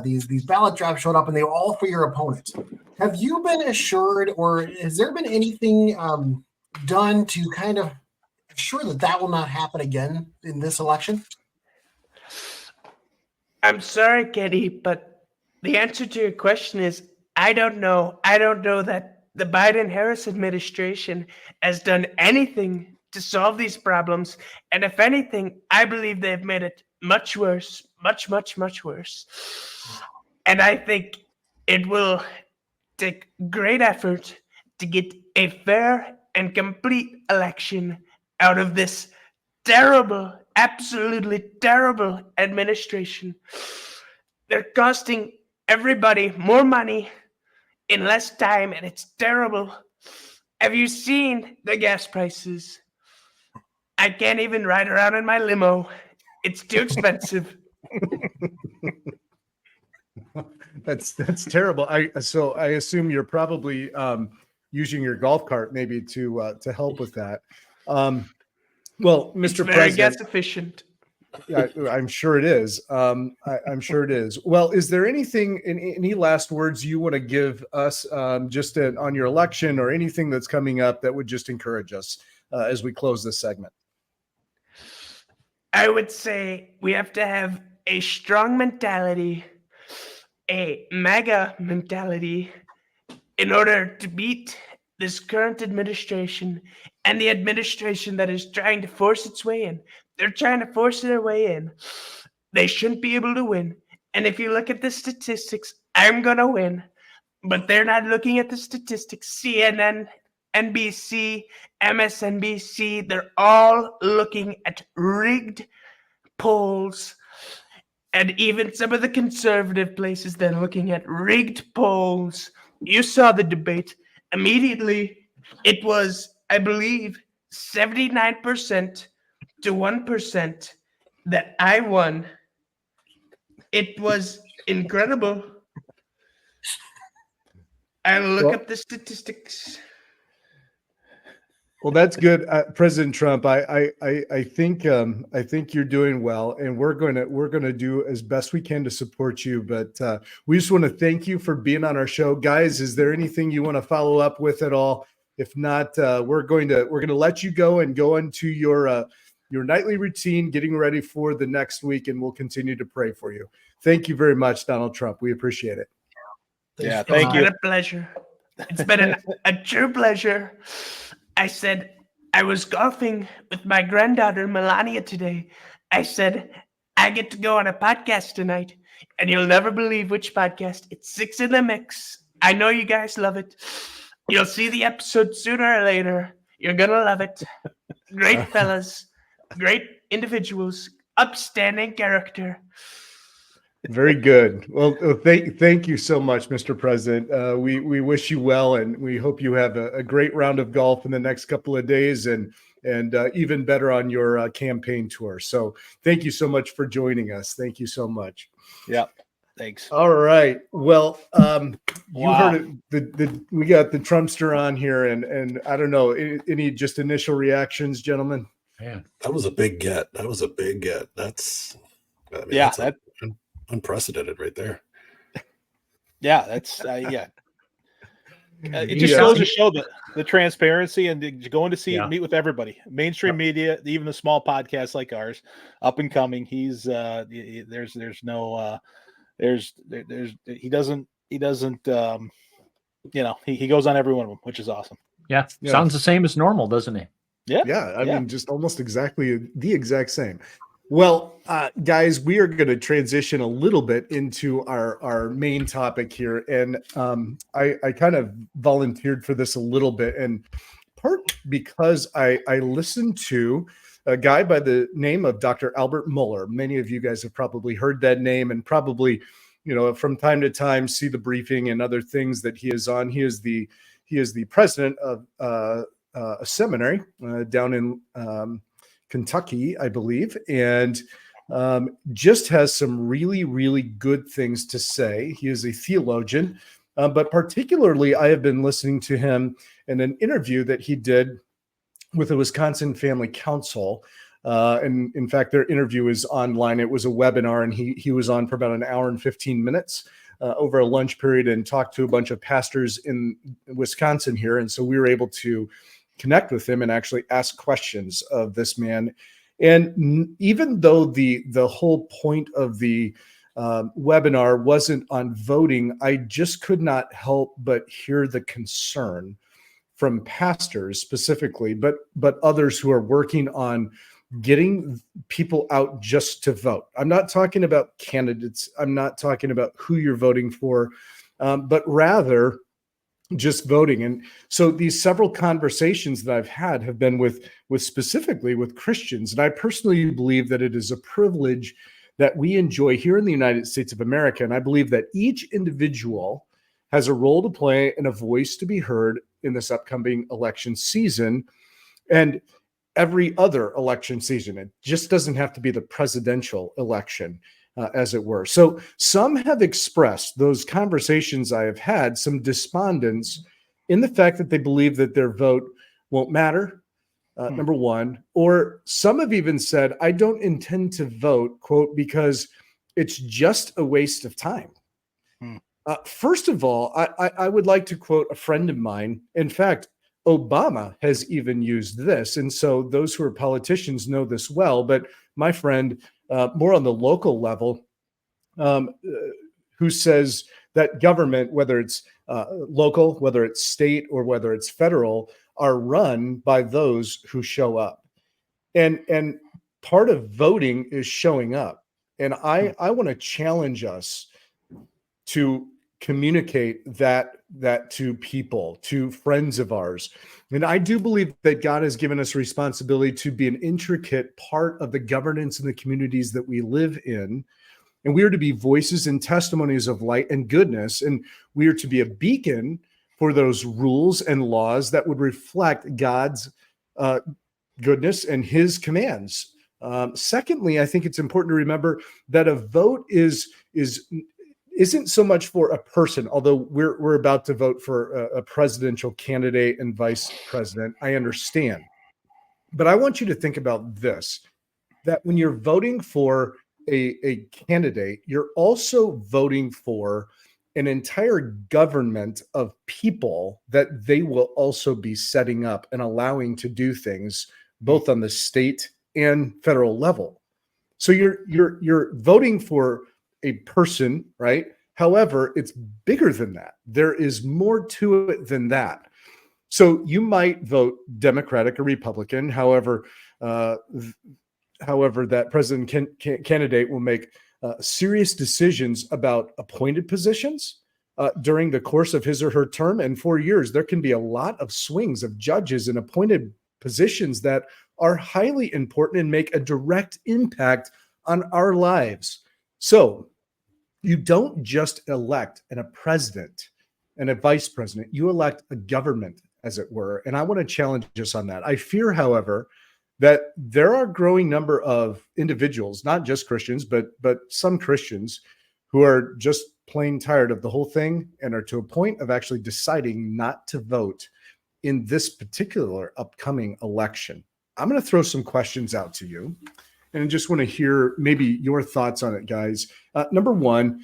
these ballot drops showed up, and they were all for your opponent. Have you been assured, or has there been anything done to kind of assure that will not happen again in this election? I'm sorry, Kenny, but the answer to your question is I don't know. I don't know that the Biden-Harris administration has done anything to solve these problems. And if anything, I believe they've made it much worse, much, much, much worse. And I think it will take great effort to get a fair and complete election out of this terrible, absolutely terrible administration. They're costing everybody more money in less time, and it's terrible. Have you seen the gas prices? I can't even ride around in my limo. It's too expensive. That's terrible. I assume you're probably using your golf cart maybe to help with that. Well, Mr. It's very President, gas efficient. Yeah, I'm sure it is. I'm sure it is. Well, is there any last words you want to give us just on your election or anything that's coming up that would just encourage us as we close this segment? I would say we have to have a strong mentality, a MAGA mentality, in order to beat this current administration and the administration that is trying to force its way in. They're trying to force their way in. They shouldn't be able to win. And if you look at the statistics, I'm going to win. But they're not looking at the statistics. CNN, NBC, MSNBC, they're all looking at rigged polls. And even some of the conservative places, they're looking at rigged polls. You saw the debate. Immediately, it was, I believe, 79% to 1% that I won. It was incredible. I look up the statistics. Well, that's good, President Trump. I think you're doing well, and we're going to do as best we can to support you. But we just want to thank you for being on our show, guys. Is there anything you want to follow up with at all? If not, we're going to let you go and go into your nightly routine, getting ready for the next week, and we'll continue to pray for you. Thank you very much, Donald Trump. We appreciate it. Yeah, thank you. It's been a pleasure. It's been a true pleasure. I said, I was golfing with my granddaughter Melania today. I said, I get to go on a podcast tonight, and you'll never believe which podcast. It's Six in the Mix. I know you guys love it. You'll see the episode sooner or later. You're gonna love it. Great fellas, great individuals, upstanding character. Very good. Well, thank you so much, Mr. President. We wish you well, and we hope you have a great round of golf in the next couple of days, and even better on your campaign tour. So thank you so much for joining us. Thank you so much. Yeah, thanks. All right. Well, you Wow. heard it. We got the Trumpster on here, and I don't know, any just initial reactions, gentlemen? Man, that was a big get. That's Yeah, that's unprecedented right there. Yeah, that's it just goes to show the transparency and going to meet with everybody, mainstream media, even the small podcasts like ours, up and coming. He's he doesn't he goes on every one of them, which is awesome. Yeah. Sounds the same as normal, doesn't he? Yeah. I mean, just almost exactly the exact same. Well, guys, we are going to transition a little bit into our main topic here. And I kind of volunteered for this a little bit, and part because I listened to a guy by the name of Dr. Albert Mohler. Many of you guys have probably heard that name, and probably, from time to time see the briefing and other things that he is on. He is the president of a seminary down in Kentucky, I believe, and just has some really, really good things to say. He is a theologian, but particularly I have been listening to him in an interview that he did with the Wisconsin Family Council. And in fact, their interview is online. It was a webinar, and he was on for about an hour and 15 minutes over a lunch period and talked to a bunch of pastors in Wisconsin here. And so we were able to connect with him and actually ask questions of this man. And even though the whole point of the webinar wasn't on voting, I just could not help but hear the concern from pastors specifically, but others who are working on getting people out just to vote. I'm not talking about candidates. I'm not talking about who you're voting for, but rather just voting. And so these several conversations that I've had have been with specifically with Christians. And I personally believe that it is a privilege that we enjoy here in the United States of America. And I believe that each individual has a role to play and a voice to be heard in this upcoming election season and every other election season. It just doesn't have to be the presidential election. As it were. So some have expressed, those conversations I have had, some despondence in the fact that they believe that their vote won't matter, number one, or some have even said, I don't intend to vote, quote, because it's just a waste of time. First of all, I would like to quote a friend of mine. In fact, Obama has even used this. And so those who are politicians know this well, but my friend, more on the local level, who says that government, whether it's local, whether it's state, or whether it's federal, are run by those who show up. And part of voting is showing up. And I want to challenge us to communicate that to people, to friends of ours. And I do believe that God has given us a responsibility to be an intricate part of the governance in the communities that we live in. And we are to be voices and testimonies of light and goodness. And we are to be a beacon for those rules and laws that would reflect God's goodness and his commands. Secondly, I think it's important to remember that a vote isn't so much for a person, although we're about to vote for a presidential candidate and vice president. I understand. But I want you to think about this, that when you're voting for a candidate, you're also voting for an entire government of people that they will also be setting up and allowing to do things both on the state and federal level. So you're voting for a person, right, However, it's bigger than that. There is more to it than that. So you might vote Democratic or Republican. However, that president candidate will make serious decisions about appointed positions during the course of his or her term. And 4 years, there can be a lot of swings of judges and appointed positions that are highly important and make a direct impact on our lives. So you don't just elect a president and a vice president, you elect a government, as it were. And I want to challenge us on that. I fear, however, that there are a growing number of individuals, not just Christians, but some Christians, who are just plain tired of the whole thing and are to a point of actually deciding not to vote in this particular upcoming election. I'm going to throw some questions out to you, and I just want to hear maybe your thoughts on it, guys. Number one,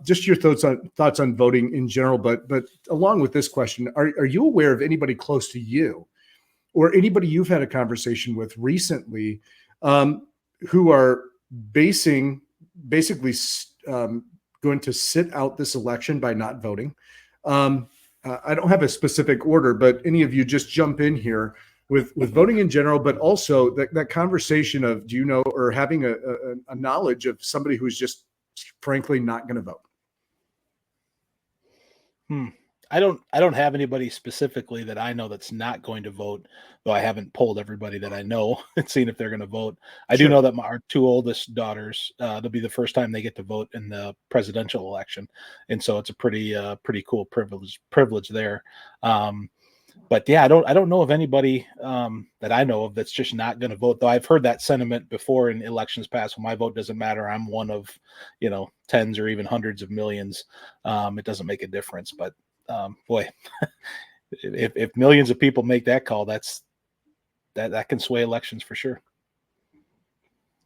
just your thoughts on voting in general, but along with this question, are you aware of anybody close to you or anybody you've had a conversation with recently who are basically going to sit out this election by not voting? I don't have a specific order, but any of you just jump in here with voting in general, but also that conversation of, do you know, or having a knowledge of somebody who's just frankly not going to vote? I don't have anybody specifically that I know that's not going to vote, though I haven't polled everybody that I know and seen if they're going to vote. I do know that our two oldest daughters, it'll be the first time they get to vote in the presidential election, and so it's a pretty cool privilege there. But yeah, I don't know of anybody that I know of that's just not going to vote. Though I've heard that sentiment before in elections past. Well, my vote doesn't matter. I'm one of tens or even hundreds of millions. It doesn't make a difference. But boy, if millions of people make that call, that can sway elections for sure.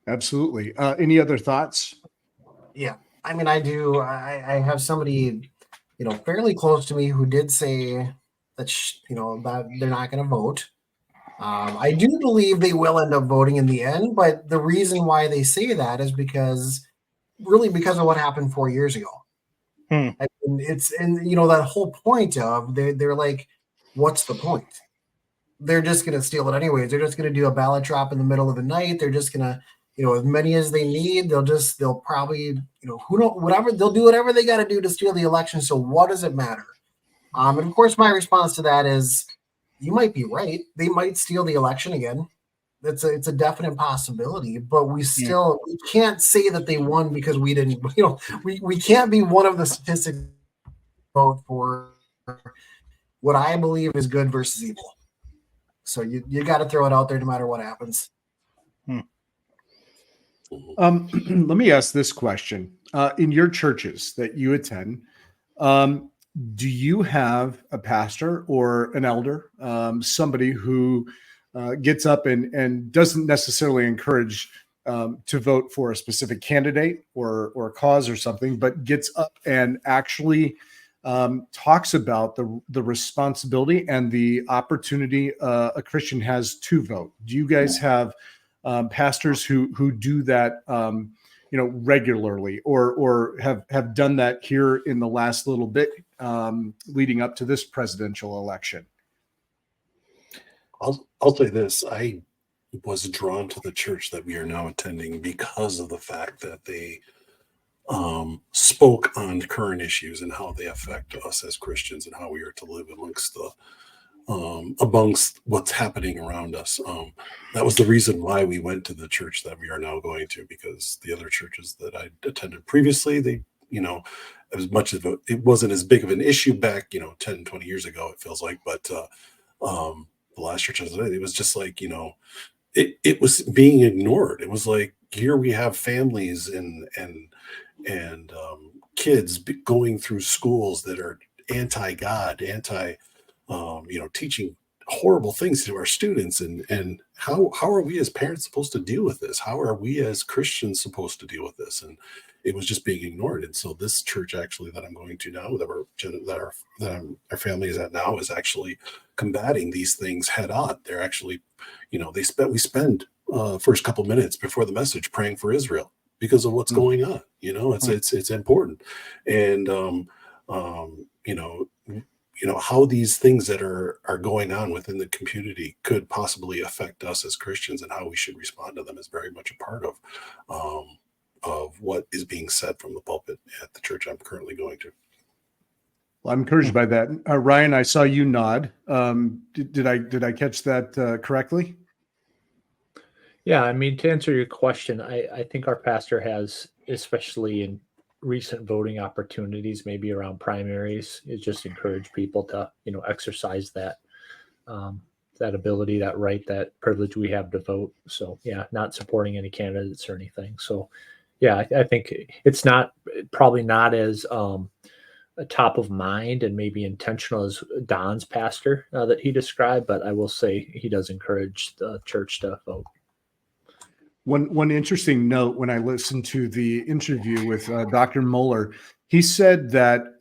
Absolutely. Any other thoughts? Yeah, I mean, I do. I have somebody, fairly close to me who did say that that they're not going to vote. I do believe they will end up voting in the end, but the reason why they say that is because of what happened 4 years ago. I mean, that whole point of they're like, what's the point? They're just going to steal it anyways. They're just going to do a ballot drop in the middle of the night. They're just going to, as many as they need. They'll probably, they'll do whatever they got to do to steal the election. So what does it matter? And of course, my response to that is, you might be right. They might steal the election again. It's a definite possibility, but we can't say that they won because we didn't. We can't be one of the statistics vote for what I believe is good versus evil. So you got to throw it out there no matter what happens. Let me ask this question: in your churches that you attend, do you have a pastor or an elder, somebody who gets up and doesn't necessarily encourage to vote for a specific candidate or a cause or something, but gets up and actually talks about the responsibility and the opportunity a Christian has to vote? Do you guys have pastors who do that regularly or have done that here in the last little bit leading up to this presidential election? I'll say this. I was drawn to the church that we are now attending because of the fact that they spoke on current issues and how they affect us as Christians and how we are to live amongst what's happening around us. That was the reason why we went to the church that we are now going to, because the other churches that I attended previously, they, as much as it wasn't as big of an issue back, 10, 20 years ago, it feels like, but the last church I was at, it was just like, it was being ignored. It was like, here we have families and kids going through schools that are anti-God, teaching horrible things to our students. And how are we as parents supposed to deal with this? How are we as Christians supposed to deal with this? And it was just being ignored. And so this church actually that I'm going to now, that our family is at now, is actually combating these things head on. They're actually, we spend first couple minutes before the message praying for Israel. because of what's going on. You know, it's important. And, you know, how these things that are going on within the community could possibly affect us as Christians, and how we should respond to them is very much a part of what is being said from the pulpit at the church I'm currently going to. Well, I'm encouraged by that. Ryan, I saw you nod. Did I catch that correctly? Yeah, I mean, to answer your question, I think our pastor has, especially in recent voting opportunities, maybe around primaries, it just encouraged people to, exercise that that ability, that right, that privilege we have to vote. So yeah, not supporting any candidates or anything. So yeah, I think it's probably not as top of mind and maybe intentional as Don's pastor that he described, but I will say he does encourage the church to vote. One interesting note, when I listened to the interview with Dr. Moeller, he said that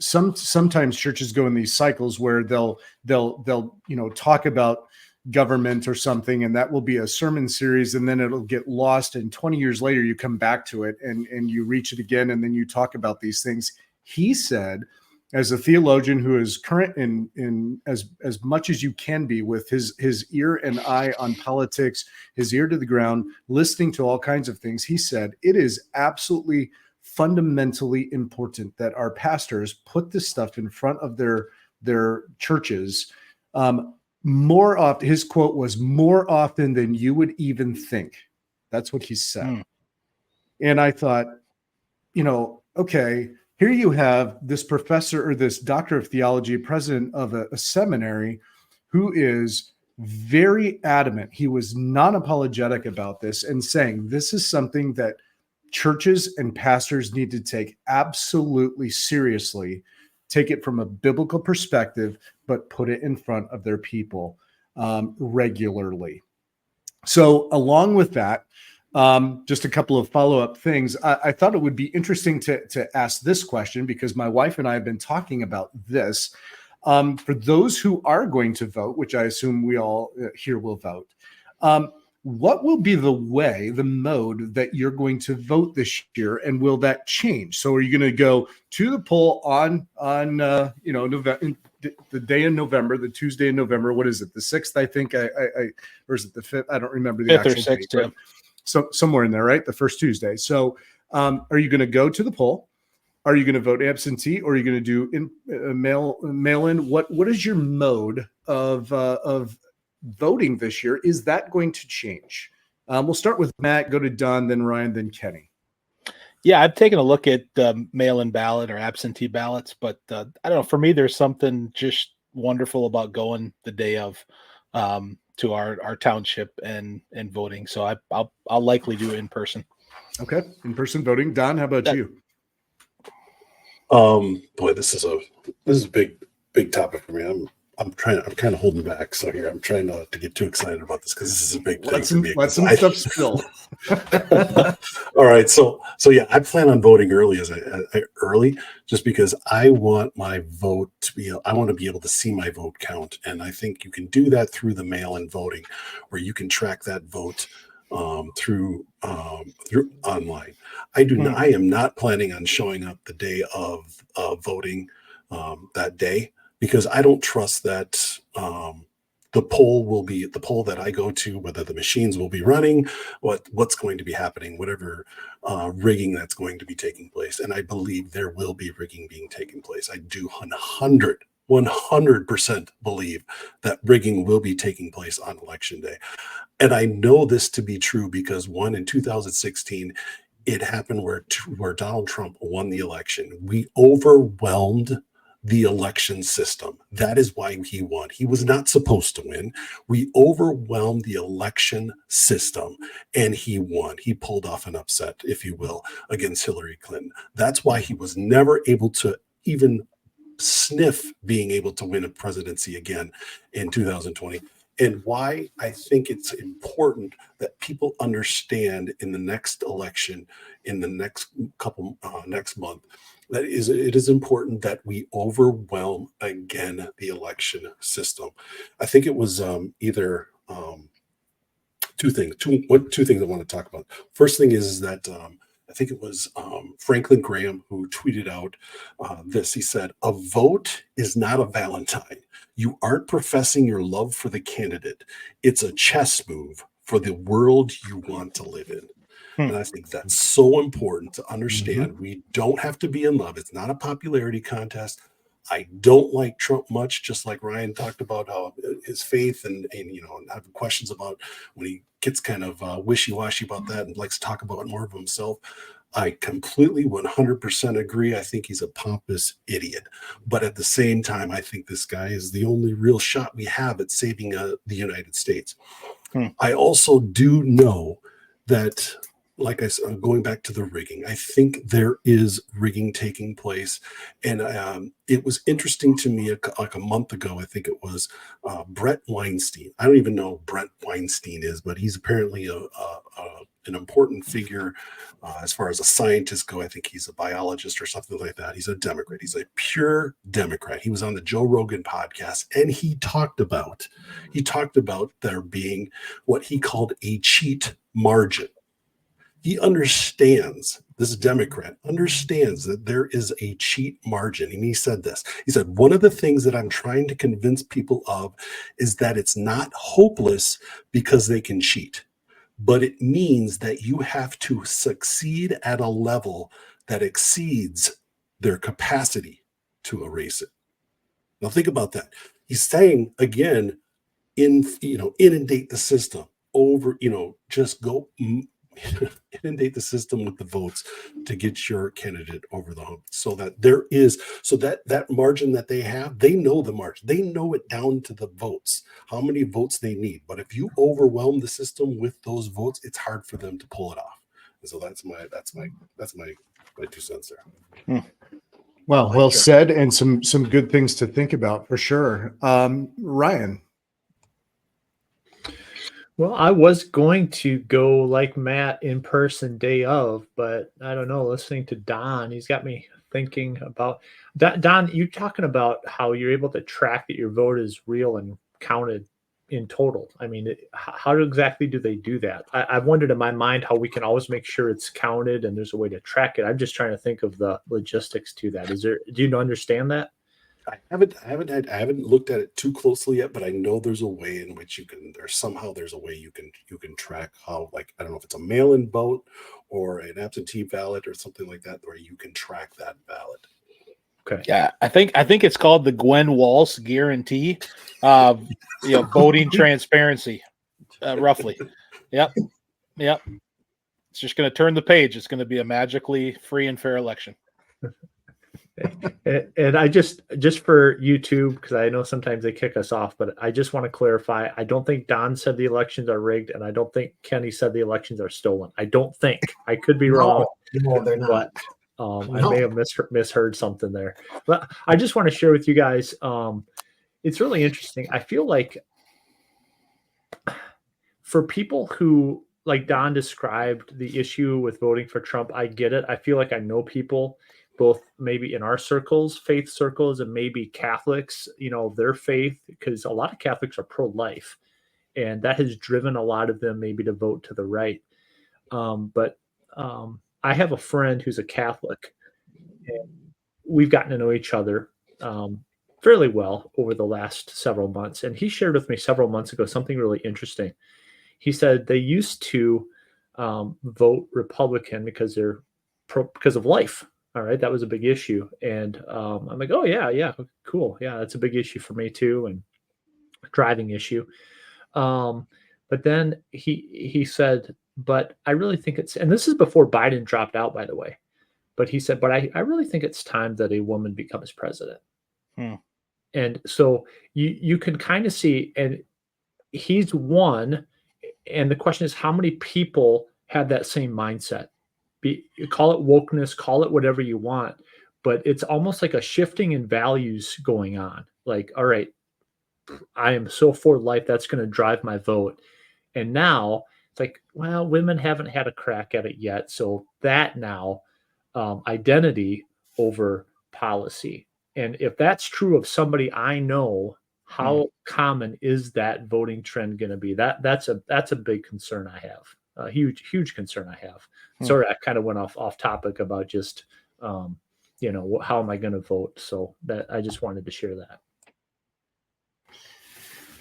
sometimes churches go in these cycles where they'll talk about government or something, and that will be a sermon series, and then it'll get lost, and 20 years later you come back to it and you reach it again, and then you talk about these things. He said, as a theologian who is current in as much as you can be, with his ear and eye on politics, his ear to the ground, listening to all kinds of things, he said it is absolutely fundamentally important that our pastors put this stuff in front of their churches more often. His quote was, more often than you would even think. That's what he said. And I thought, okay, here you have this professor or this doctor of theology, president of a seminary, who is very adamant. He was non-apologetic about this and saying this is something that churches and pastors need to take absolutely seriously, take it from a biblical perspective, but put it in front of their people regularly. So along with that, just a couple of follow-up things. I thought it would be interesting to ask this question, because my wife and I have been talking about this. For those who are going to vote, which I assume we all here will vote, what will be the mode that you're going to vote this year, and will that change? So are you going to go to the poll on November, the day in November, the Tuesday in November? What is it, the 6th? I think or is it the 5th? I don't remember the 5th or actual 6th, date. yeah. So somewhere in there, right? The first Tuesday. So are you going to go to the poll? Are you going to vote absentee, or are you going to do mail in? What is your mode of voting this year? Is that going to change? We'll start with Matt, go to Don, then Ryan, then Kenny. Yeah, I've taken a look at mail-in ballot or absentee ballots, but I don't know. For me, there's something just wonderful about going the day of to our township and voting. So I'll likely do it in person. Okay, in-person voting. Don, how about you? Boy, this is a big topic for me. I'm kind of holding back. So here, I'm trying not to get too excited about this, because this is a big thing for me. Let some stuff spill. All right. So yeah, I plan on voting early early, just because I want my vote I want to be able to see my vote count. And I think you can do that through the mail-in voting, where you can track that vote through online. I am not planning on showing up the day of voting that day, because I don't trust that the poll that I go to, whether the machines will be running, what's going to be happening, whatever rigging that's going to be taking place. And I believe there will be rigging being taken place. I do 100% believe that rigging will be taking place on election day. And I know this to be true because in 2016, it happened where Donald Trump won the election. We overwhelmed the election system. That is why he won. He was not supposed to win. We overwhelmed the election system and he won. He pulled off an upset, if you will, against Hillary Clinton. That's why he was never able to even sniff being able to win a presidency again in 2020. And why I think it's important that people understand in the next election, in the next next month, that it is important that we overwhelm again the election system. I think it was either two things. Two things I want to talk about. First thing is that I think it was Franklin Graham who tweeted out this. He said, "A vote is not a Valentine. You aren't professing your love for the candidate. It's a chess move for the world you want to live in." And I think that's so important to understand. We don't have to be in love. It's not a popularity contest. I don't like Trump much, just like Ryan talked about how his faith and have questions about when he gets kind of wishy-washy about that and likes to talk about more of himself. I completely 100% agree. I think he's a pompous idiot. But at the same time, I think this guy is the only real shot we have at saving the United States. I also do know that, like I said, going back to the rigging, I think there is rigging taking place. And it was interesting to me like a month ago, I think it was Brett Weinstein. I don't even know who Brett Weinstein is, but he's apparently an important figure as far as a scientist go. I think he's a biologist or something like that. He's a Democrat. He's a pure Democrat. He was on the Joe Rogan podcast, and he talked about there being what he called a cheat margin. He understands, this Democrat understands that there is a cheat margin. And he said this. He said, "One of the things that I'm trying to convince people of is that it's not hopeless because they can cheat, but it means that you have to succeed at a level that exceeds their capacity to erase it." Now think about that. He's saying again, inundate the system over, just go inundate the system with the votes to get your candidate over the hump, so that that margin that they have, they know the margin, they know it down to the votes, how many votes they need. But if you overwhelm the system with those votes, it's hard for them to pull it off. And so that's my 2 cents there. Well said, and some good things to think about for sure. Ryan. Well, I was going to go like Matt in person day of, but I don't know, listening to Don, he's got me thinking about Don, you talking about how you're able to track that your vote is real and counted in total. I mean, how exactly do they do that? I've wondered in my mind how we can always make sure it's counted and there's a way to track it. I'm just trying to think of the logistics to that. Do you understand that? I haven't looked at it too closely yet, but I know there's a way in which there's a way you can track how, like, I don't know if it's a mail-in vote or an absentee ballot or something like that, where you can track that ballot. Okay. Yeah, I think it's called the Gwen Walsh guarantee, voting transparency, roughly. Yep. It's just going to turn the page. It's going to be a magically free and fair election. And I just for YouTube, because I know sometimes they kick us off, but I just want to clarify, I don't think Don said the elections are rigged, and I don't think Kenny said the elections are stolen. I don't think. I could be wrong. No, they're not. But I may have misheard something there. But I just want to share with you guys, it's really interesting. I feel like for people who, like Don described the issue with voting for Trump, I get it. I feel like I know people both maybe in our circles, faith circles, and maybe Catholics, their faith, because a lot of Catholics are pro-life, and that has driven a lot of them maybe to vote to the right. But I have a friend who's a Catholic, and we've gotten to know each other fairly well over the last several months. And he shared with me several months ago something really interesting. He said they used to vote Republican because of life. All right, that was a big issue, and I'm like, oh yeah, cool, yeah, that's a big issue for me too, and driving issue. But then he said, but I really think and this is before Biden dropped out, by the way. But he said, but I really think it's time that a woman becomes president. And so you can kind of see, and he's one, and the question is, how many people have that same mindset? Call it wokeness, call it whatever you want, but it's almost like a shifting in values going on. Like, all right, I am so for life, that's going to drive my vote. And now it's like, well, women haven't had a crack at it yet. So that now identity over policy. And if that's true of somebody I know How common is that voting trend going to be? That's a big concern I have. A huge concern I have. Sorry, I kind of went off topic about just how am I going to vote? So that I just wanted to share that.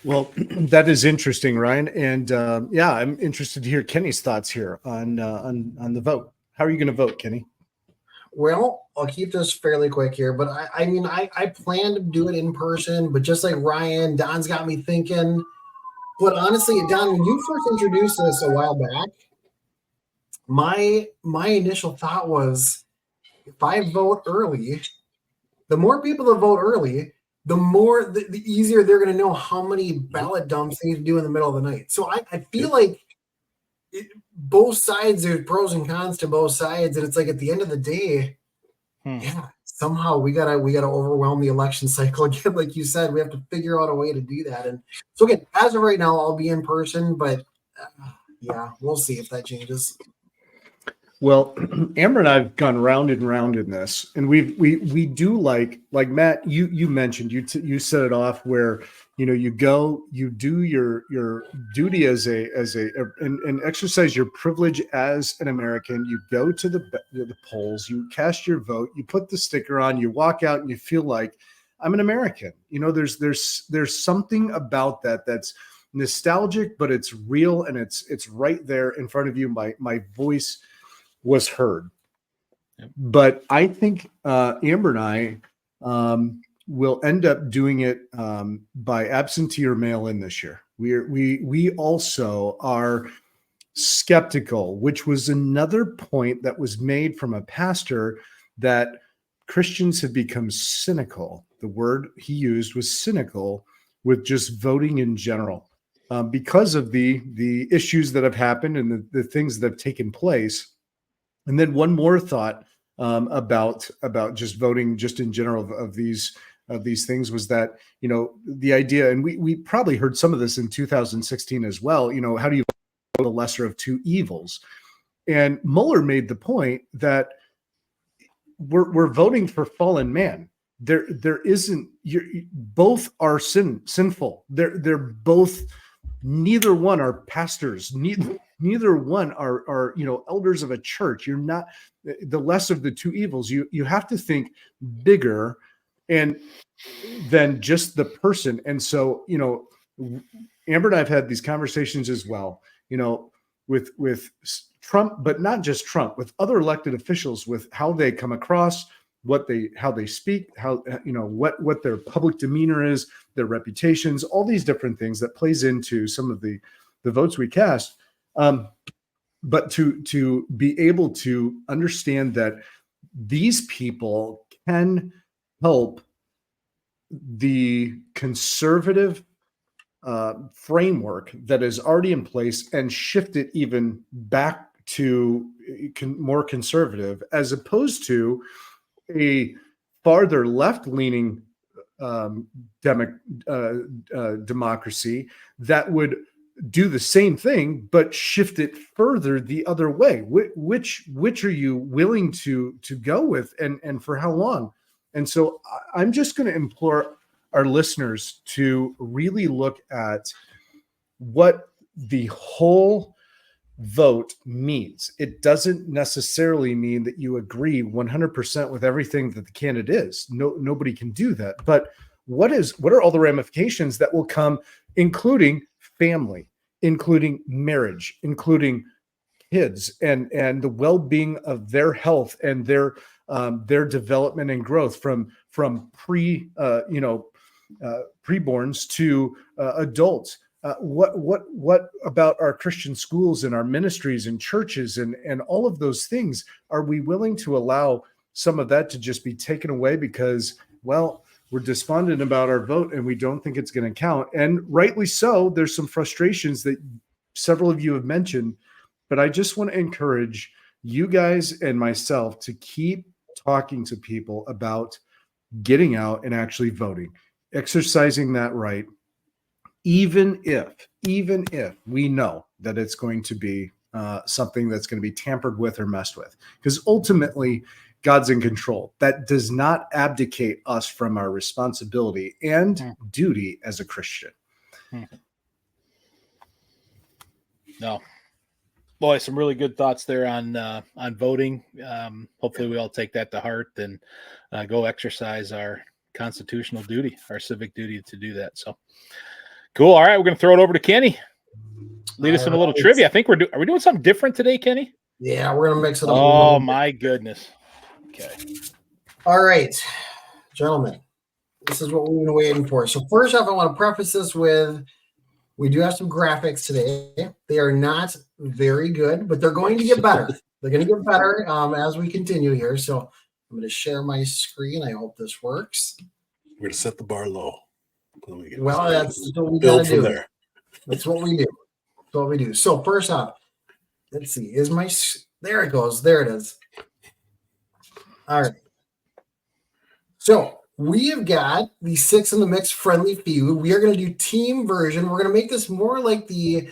Well, that is interesting, Ryan, and yeah, I'm interested to hear Kenny's thoughts here on the vote. How are you going to vote, Kenny? Well, I'll keep this fairly quick here, but I plan to do it in person, but just like Ryan, Don's got me thinking. But honestly, Don, when you first introduced this a while back, my initial thought was, if I vote early, the more people that vote early, the easier they're going to know how many ballot dumps they need to do in the middle of the night. So I feel like both sides, there's pros and cons to both sides, and it's like at the end of the day, yeah, somehow we gotta overwhelm the election cycle again. Like you said, we have to figure out a way to do that. And so again, as of right now, I'll be in person, but yeah, we'll see if that changes. Well, Amber and I have gone round and round in this, and we do like Matt. You mentioned you set it off where you go, you do your duty as and exercise your privilege as an American. You go to the polls, you cast your vote, you put the sticker on, you walk out, and you feel like I'm an American. There's something about that's nostalgic, but it's real, and it's right there in front of you. My voice was heard. But I think Amber and I will end up doing it by absentee or mail in this year. We also are skeptical, which was another point that was made from a pastor, that Christians have become cynical. The word he used was cynical with just voting in general, because of the issues that have happened and the things that have taken place. And then one more thought about just voting just in general of these things was that, the idea, and we probably heard some of this in 2016 as well, how do you vote the lesser of two evils? And Mueller made the point that we're voting for fallen man. There isn't, both are sinful. They're both, neither one are pastors, neither one are elders of a church. You're not the less of the two evils. You have to think bigger and than just the person. And so, Amber and I've had these conversations as well, with Trump, but not just Trump, with other elected officials, with how they come across, how they speak, how, what their public demeanor is, their reputations, all these different things that plays into some of the votes we cast. But to be able to understand that these people can help the conservative framework that is already in place and shift it even back to more conservative, as opposed to a farther left-leaning democracy that would do the same thing but shift it further the other way. Which are you willing to go with, and for how long? And so I'm just going to implore our listeners to really look at what the whole vote means. It doesn't necessarily mean that you agree 100% with everything that the candidate is. Nobody can do that. But what are all the ramifications that will come, including family, including marriage, including kids, and the well-being of their health and their development and growth from preborns to adults. What about our Christian schools and our ministries and churches and all of those things? Are we willing to allow some of that to just be taken away because, well, we're despondent about our vote and we don't think it's going to count? And rightly so. There's some frustrations that several of you have mentioned, but I just want to encourage you guys and myself to keep talking to people about getting out and actually voting, exercising that right, even if we know that it's going to be something that's going to be tampered with or messed with. Because ultimately, God's in control. That does not abdicate us from our responsibility and duty as a Christian. No. Boy, some really good thoughts there on voting. Hopefully we all take that to heart and go exercise our constitutional duty, our civic duty to do that. So cool. All right, we're going to throw it over to Kenny. Lead us in a little trivia. I think are we doing something different today, Kenny? Yeah, we're going to mix it up. Oh, my goodness. Okay. All right, gentlemen, this is what we've been waiting for. So first off, I want to preface this with, we do have some graphics today. They are not very good, but they're going to get better. They're going to get better as we continue here. So I'm going to share my screen. I hope this works. We're going to set the bar low. Well, that's what we got to do. There. That's what we do. That's what we do. So first off, let's see. There it goes. There it is. All right. So we have got the 6 in the Mix friendly feud. We are going to do team version. We're going to make this more like the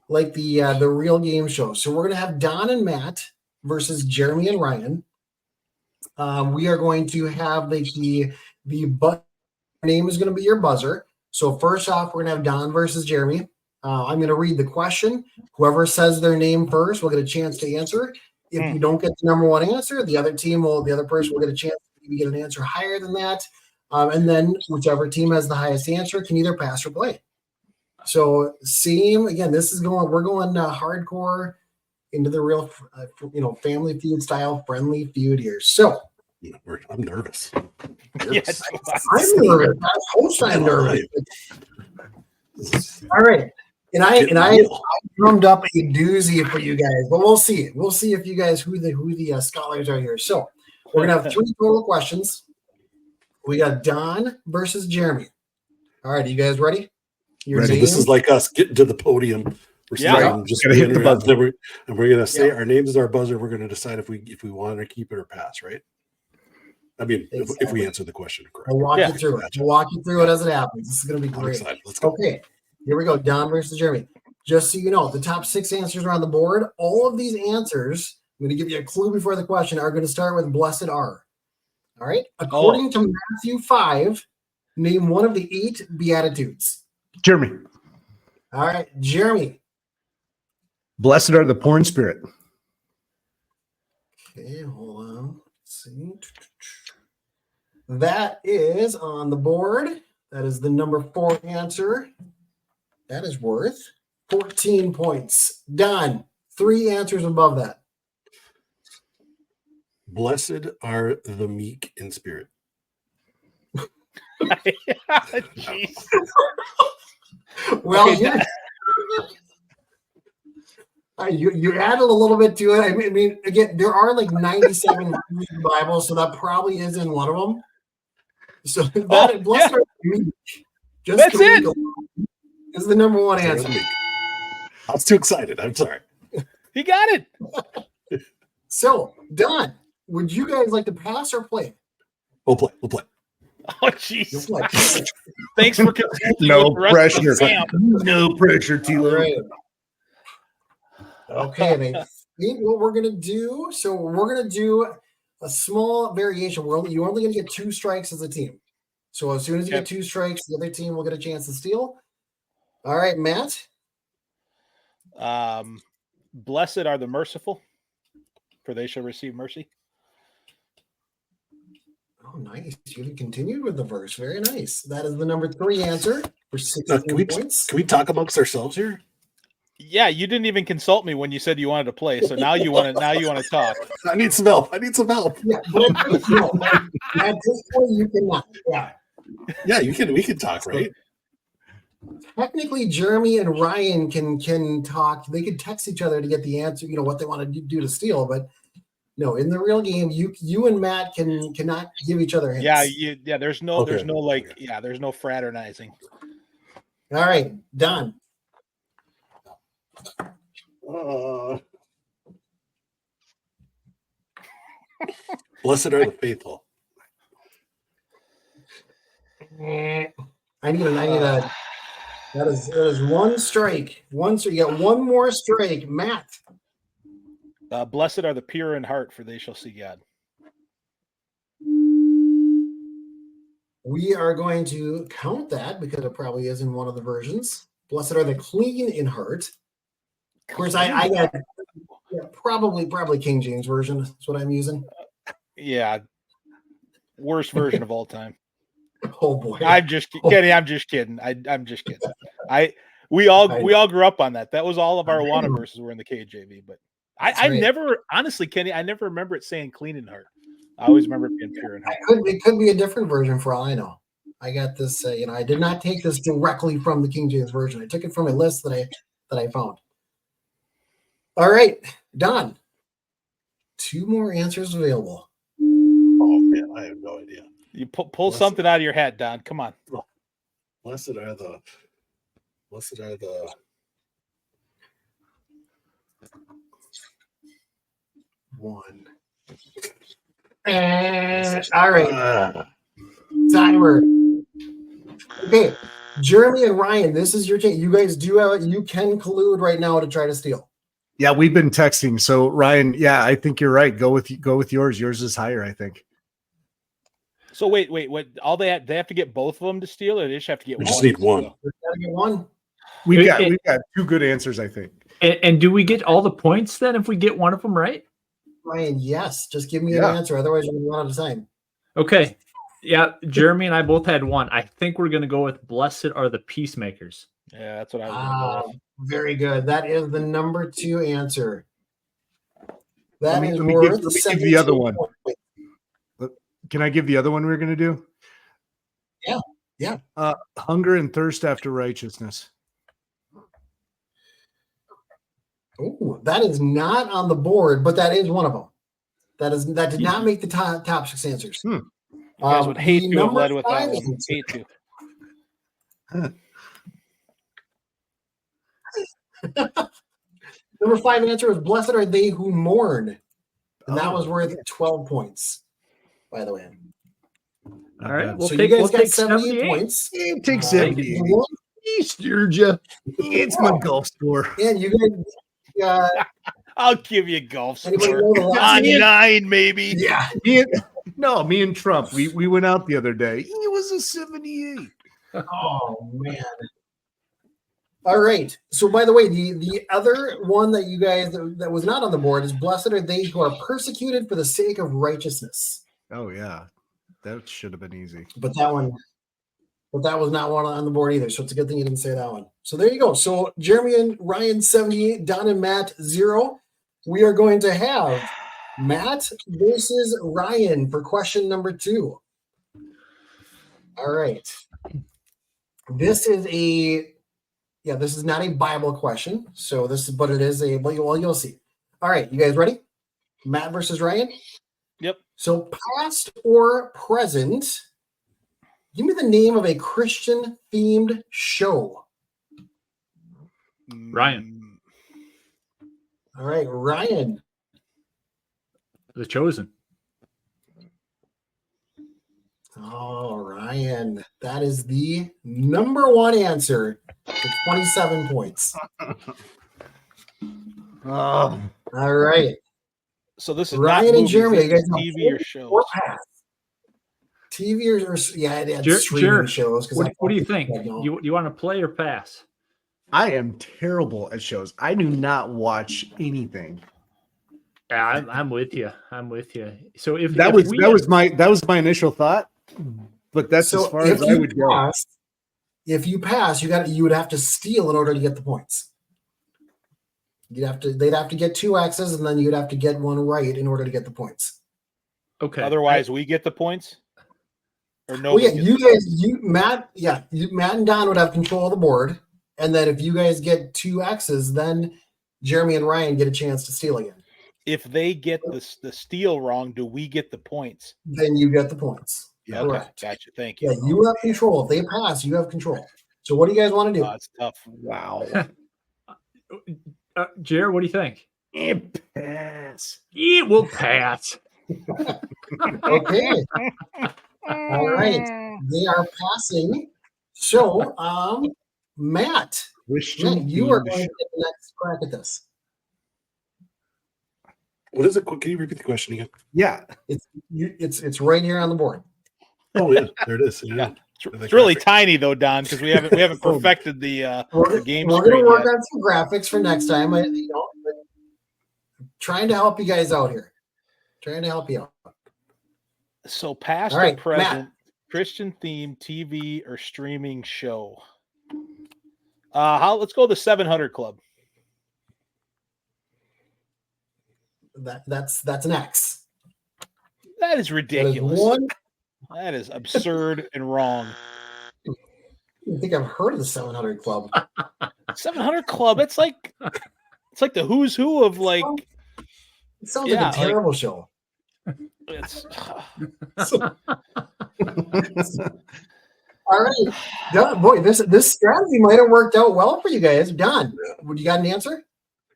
real game show. So we're going to have Don and Matt versus Jeremy and Ryan. We are going to have the name is going to be your buzzer. So first off, we're going to have Don versus Jeremy. I'm going to read the question. Whoever says their name first will get a chance to answer. If you don't get the number one answer, the other person will get a chance to get an answer higher than that. And then whichever team has the highest answer can either pass or play. So same again, we're going hardcore into the real, family feud style friendly feud here. So I'm nervous. Yes, I'm nervous. I'm nervous. All right. And I drummed up a doozy for you guys, but we'll see. We'll see if you guys who the scholars are here. So we're gonna have 3 total questions. We got Don versus Jeremy. All right, are you guys ready? Ready. This is like us getting to the podium. We're just gonna hit the buzzer, and we're gonna say our names is our buzzer. We're gonna decide if we want to keep it or pass, right? I mean, if we answer the question correctly. I'll walk you through it. I'll walk you through it as it happens. This is gonna be great. Let's go. Okay. Here we go, Don versus Jeremy. Just so you know, the top 6 answers are on the board. All of these answers, I'm going to give you a clue before the question, are going to start with blessed are. All right? According to Matthew 5, name one of the 8 Beatitudes. Jeremy. All right, Jeremy. Blessed are the poor in spirit. Okay, hold on. Let's see. That is on the board. That is the number 4 answer. That is worth 14 points. Don, 3 answers above that. Blessed are the meek in spirit. Jeez. Well, you added a little bit to it. I mean, again, there are like 97 Bibles, so that probably is in one of them. So blessed are the meek. That's it. Is the number 1 answer. I was too excited. I'm sorry. He got it. So, Don, would you guys like to pass or play? We'll play. Oh, jeez. Thanks for no pressure. No pressure, Tilo. Right. Okay, and I think what we're gonna do. So we're gonna do a small variation. You're only gonna get 2 strikes as a team. So as soon as you get 2 strikes, the other team will get a chance to steal. All right, Matt. Blessed are the merciful, for they shall receive mercy. Oh, nice. You continued with the verse. Very nice. That is the number 3 answer for 16 points. Can we talk amongst ourselves here? Yeah, you didn't even consult me when you said you wanted to play. So now you want to talk. I need some help. Yeah, but at this point, you cannot. Yeah. Yeah, you can. We can talk, right? Technically, Jeremy and Ryan can talk. They can text each other to get the answer. You know what they want to do to steal, but no, in the real game, you and Matt cannot give each other hints. Yeah, there's no fraternizing. All right, Don. Blessed are the faithful. I need a. That is 1 strike. You got 1 more strike, Matt. Blessed are the pure in heart, for they shall see God. We are going to count that because it probably is in one of the versions. Blessed are the clean in heart. Of course, I got probably King James version is what I'm using. Yeah. Worst version of all time. Oh boy. I'm just Kenny, I'm just kidding. I'm just kidding. We all grew up on that. That was all of our Awana verses were in the KJV, but I never honestly, Kenny, I never remember it saying clean in heart. I always remember it being pure in heart. It could be a different version for all I know. I got this, I did not take this directly from the King James version. I took it from a list that I found. All right, Don. 2 more answers available. Oh man, I have no idea. You pull something out of your hat, Don. Come on. Blessed are the. One. All right. Timer. Okay, Jeremy and Ryan, this is your chance. You guys you can collude right now to try to steal. Yeah, we've been texting. So Ryan, yeah, I think you're right. Go with yours. Yours is higher, I think. So wait, what? All they have to get both of them to steal, or they just have to get We one? just need one. We gotta get one. We've got 2 good answers, I think. And do we get all the points then if we get one of them right? Ryan, yes. Just give me an answer. Otherwise, you're going to run out of time. Okay. Yeah, Jeremy and I both had one. I think we're going to go with blessed are the peacemakers. Yeah, that's what I was going to go with. Very good. That is the number 2 answer. Let me give the other one. Can I give the other one we're going to do? Yeah. Hunger and thirst after righteousness. Oh, that is not on the board, but that is one of them. That did not make the top 6 answers. You guys would hate to have led with that one. Hate to. Number 5 answer was blessed are they who mourn. And that was worth 12 points, by the way. All right. So you guys got 78 points. Take 78. Georgia. It's my golf score. And you guys I'll give you a golf score. On 9, maybe. Yeah. Me and Trump. We went out the other day. It was a 78. Oh man. All right. So by the way, the other one that you guys that was not on the board is blessed are they who are persecuted for the sake of righteousness. Oh yeah. That should have been easy. But that was not one on the board either. So it's a good thing you didn't say that one. So there you go. So Jeremy and Ryan 78, Don and Matt 0. We are going to have Matt versus Ryan for question number 2. All right. This is not a Bible question. So but it is you'll see. All right, you guys ready? Matt versus Ryan? Yep. So past or present, give me the name of a Christian themed show. Ryan. All right, Ryan. The Chosen. Oh, Ryan. That is the number 1 answer for 27 points. All right. So this is Ryan and Jeremy. You guys TV or shows? TV or it's streaming shows. What do you think? You want to play or pass? I am terrible at shows. I do not watch anything. Yeah, I'm with you. So if that was my initial thought, but that's as far as I would go. If you pass, you would have to steal in order to get the points. They'd have to get 2 X's, and then you'd have to get 1 right in order to get the points. Okay. Otherwise, we get the points. Or no? Well, Matt and Don would have control of the board, and then if you guys get 2 X's, then Jeremy and Ryan get a chance to steal again. If they get the steal wrong, do we get the points? Then you get the points. Yeah, okay. Gotcha. Thank you. Yeah, you have control. If they pass, you have control. So what do you guys want to do? It's tough. Wow. Jared, what do you think? Pass. It will pass. Okay. All right. They are passing. So, Matt, you are going to get the next crack at this. What is it? Can you repeat the question again? Yeah. It's right here on the board. Oh yeah, there it is. Yeah. It's really tiny though, Don, because we haven't perfected the game. We're going to work on some graphics for next time. Trying to help you guys out here. Trying to help you out. So past All right, or present, Matt. Christian themed TV or streaming show. Let's go the 700 Club. That's an X. That is ridiculous. One. That is absurd and wrong. I think I've heard of the 700 Club. 700 Club. It's like the who's who of like. It sounds like a terrible show. It's. All right, Don, boy, this strategy might have worked out well for you guys. Don, would you got an answer?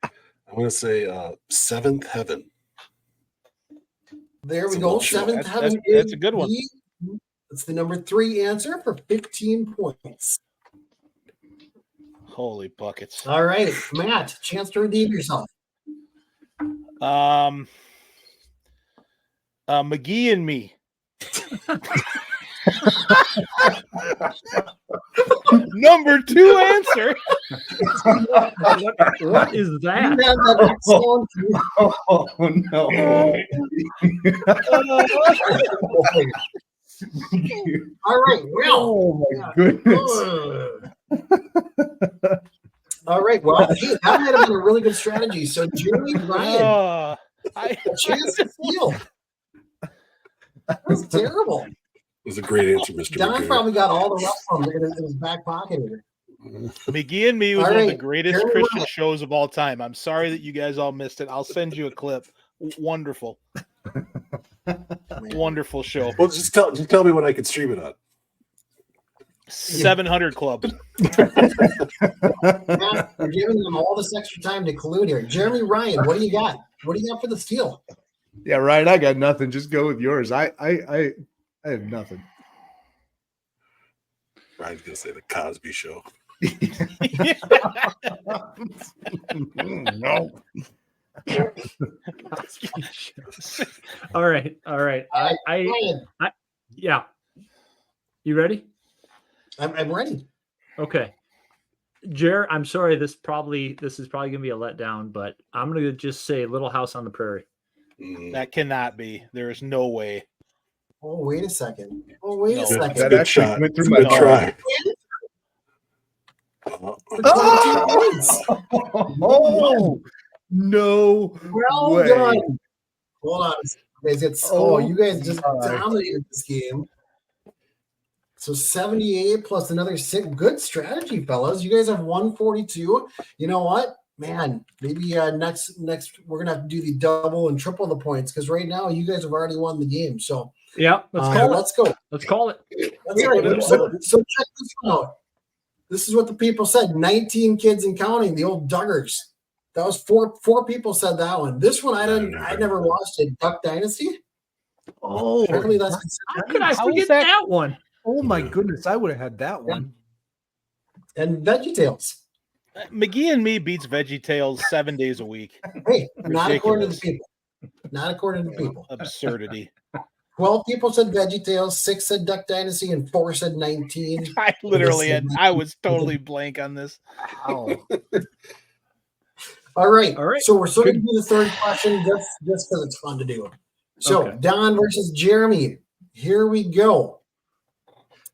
I'm going to say Seventh Heaven. There we go. Seventh Heaven. That's a good one. It's the number 3 answer for 15 points. Holy buckets. All right, Matt, chance to redeem yourself. McGee and Me. Number 2 answer. What is that? Oh no. All right, well. Oh my goodness. All right, well, hey, that might have been a really good strategy. So Jeremy Ryan, a chance to steal. That was terrible. It was a great answer, Mr. Don McGee. probably got all the rest from it in his back pocket here. McGee and Me was All one of the right, greatest Jeremy Christian Ryan. shows of all time. I'm sorry that you guys all missed it. I'll send you a clip. Wonderful. Wonderful show. Well, just tell me what I could stream it on. 700 Club. Matt, we're giving them all this extra time to collude here. Jeremy Ryan, what do you got? What do you got for the steal? Yeah, Ryan, I got nothing. Just go with yours. I have nothing. Ryan's gonna say the Cosby Show. No. All right. I yeah. You ready? I'm ready. Okay. Jer, I'm sorry. This is probably gonna be a letdown, but I'm gonna just say Little House on the Prairie. That cannot be. There is no way. Oh, wait a second. Oh, wait a No. second. That actually shot. went through Good my try. Oh no! Well way. done. Hold on. You guys just dominated this game. So 78 plus another 6. Good strategy, fellas. You guys have 142. You know what? Man, maybe next we're gonna have to do the double and triple the points because right now you guys have already won the game. So yeah, let's go. Let's call it. That's right. So check this out. This is what the people said. 19 kids and counting. The old Duggars. That was four people said that one. This one I never watched it. Duck Dynasty. Oh, apparently that's how could I forget that one? Oh my goodness, I would have had that one. And VeggieTales. McGee and Me beats VeggieTales 7 days a week. Hey, not according to the Ridiculous. people. Not according to the people. Absurdity. 12 people said VeggieTales, 6 said Duck Dynasty, and 4 said 19. I literally I was totally blank on this. All right. So we're still going to do the third question just because it's fun to do. So Okay. Don versus Jeremy. Here we go.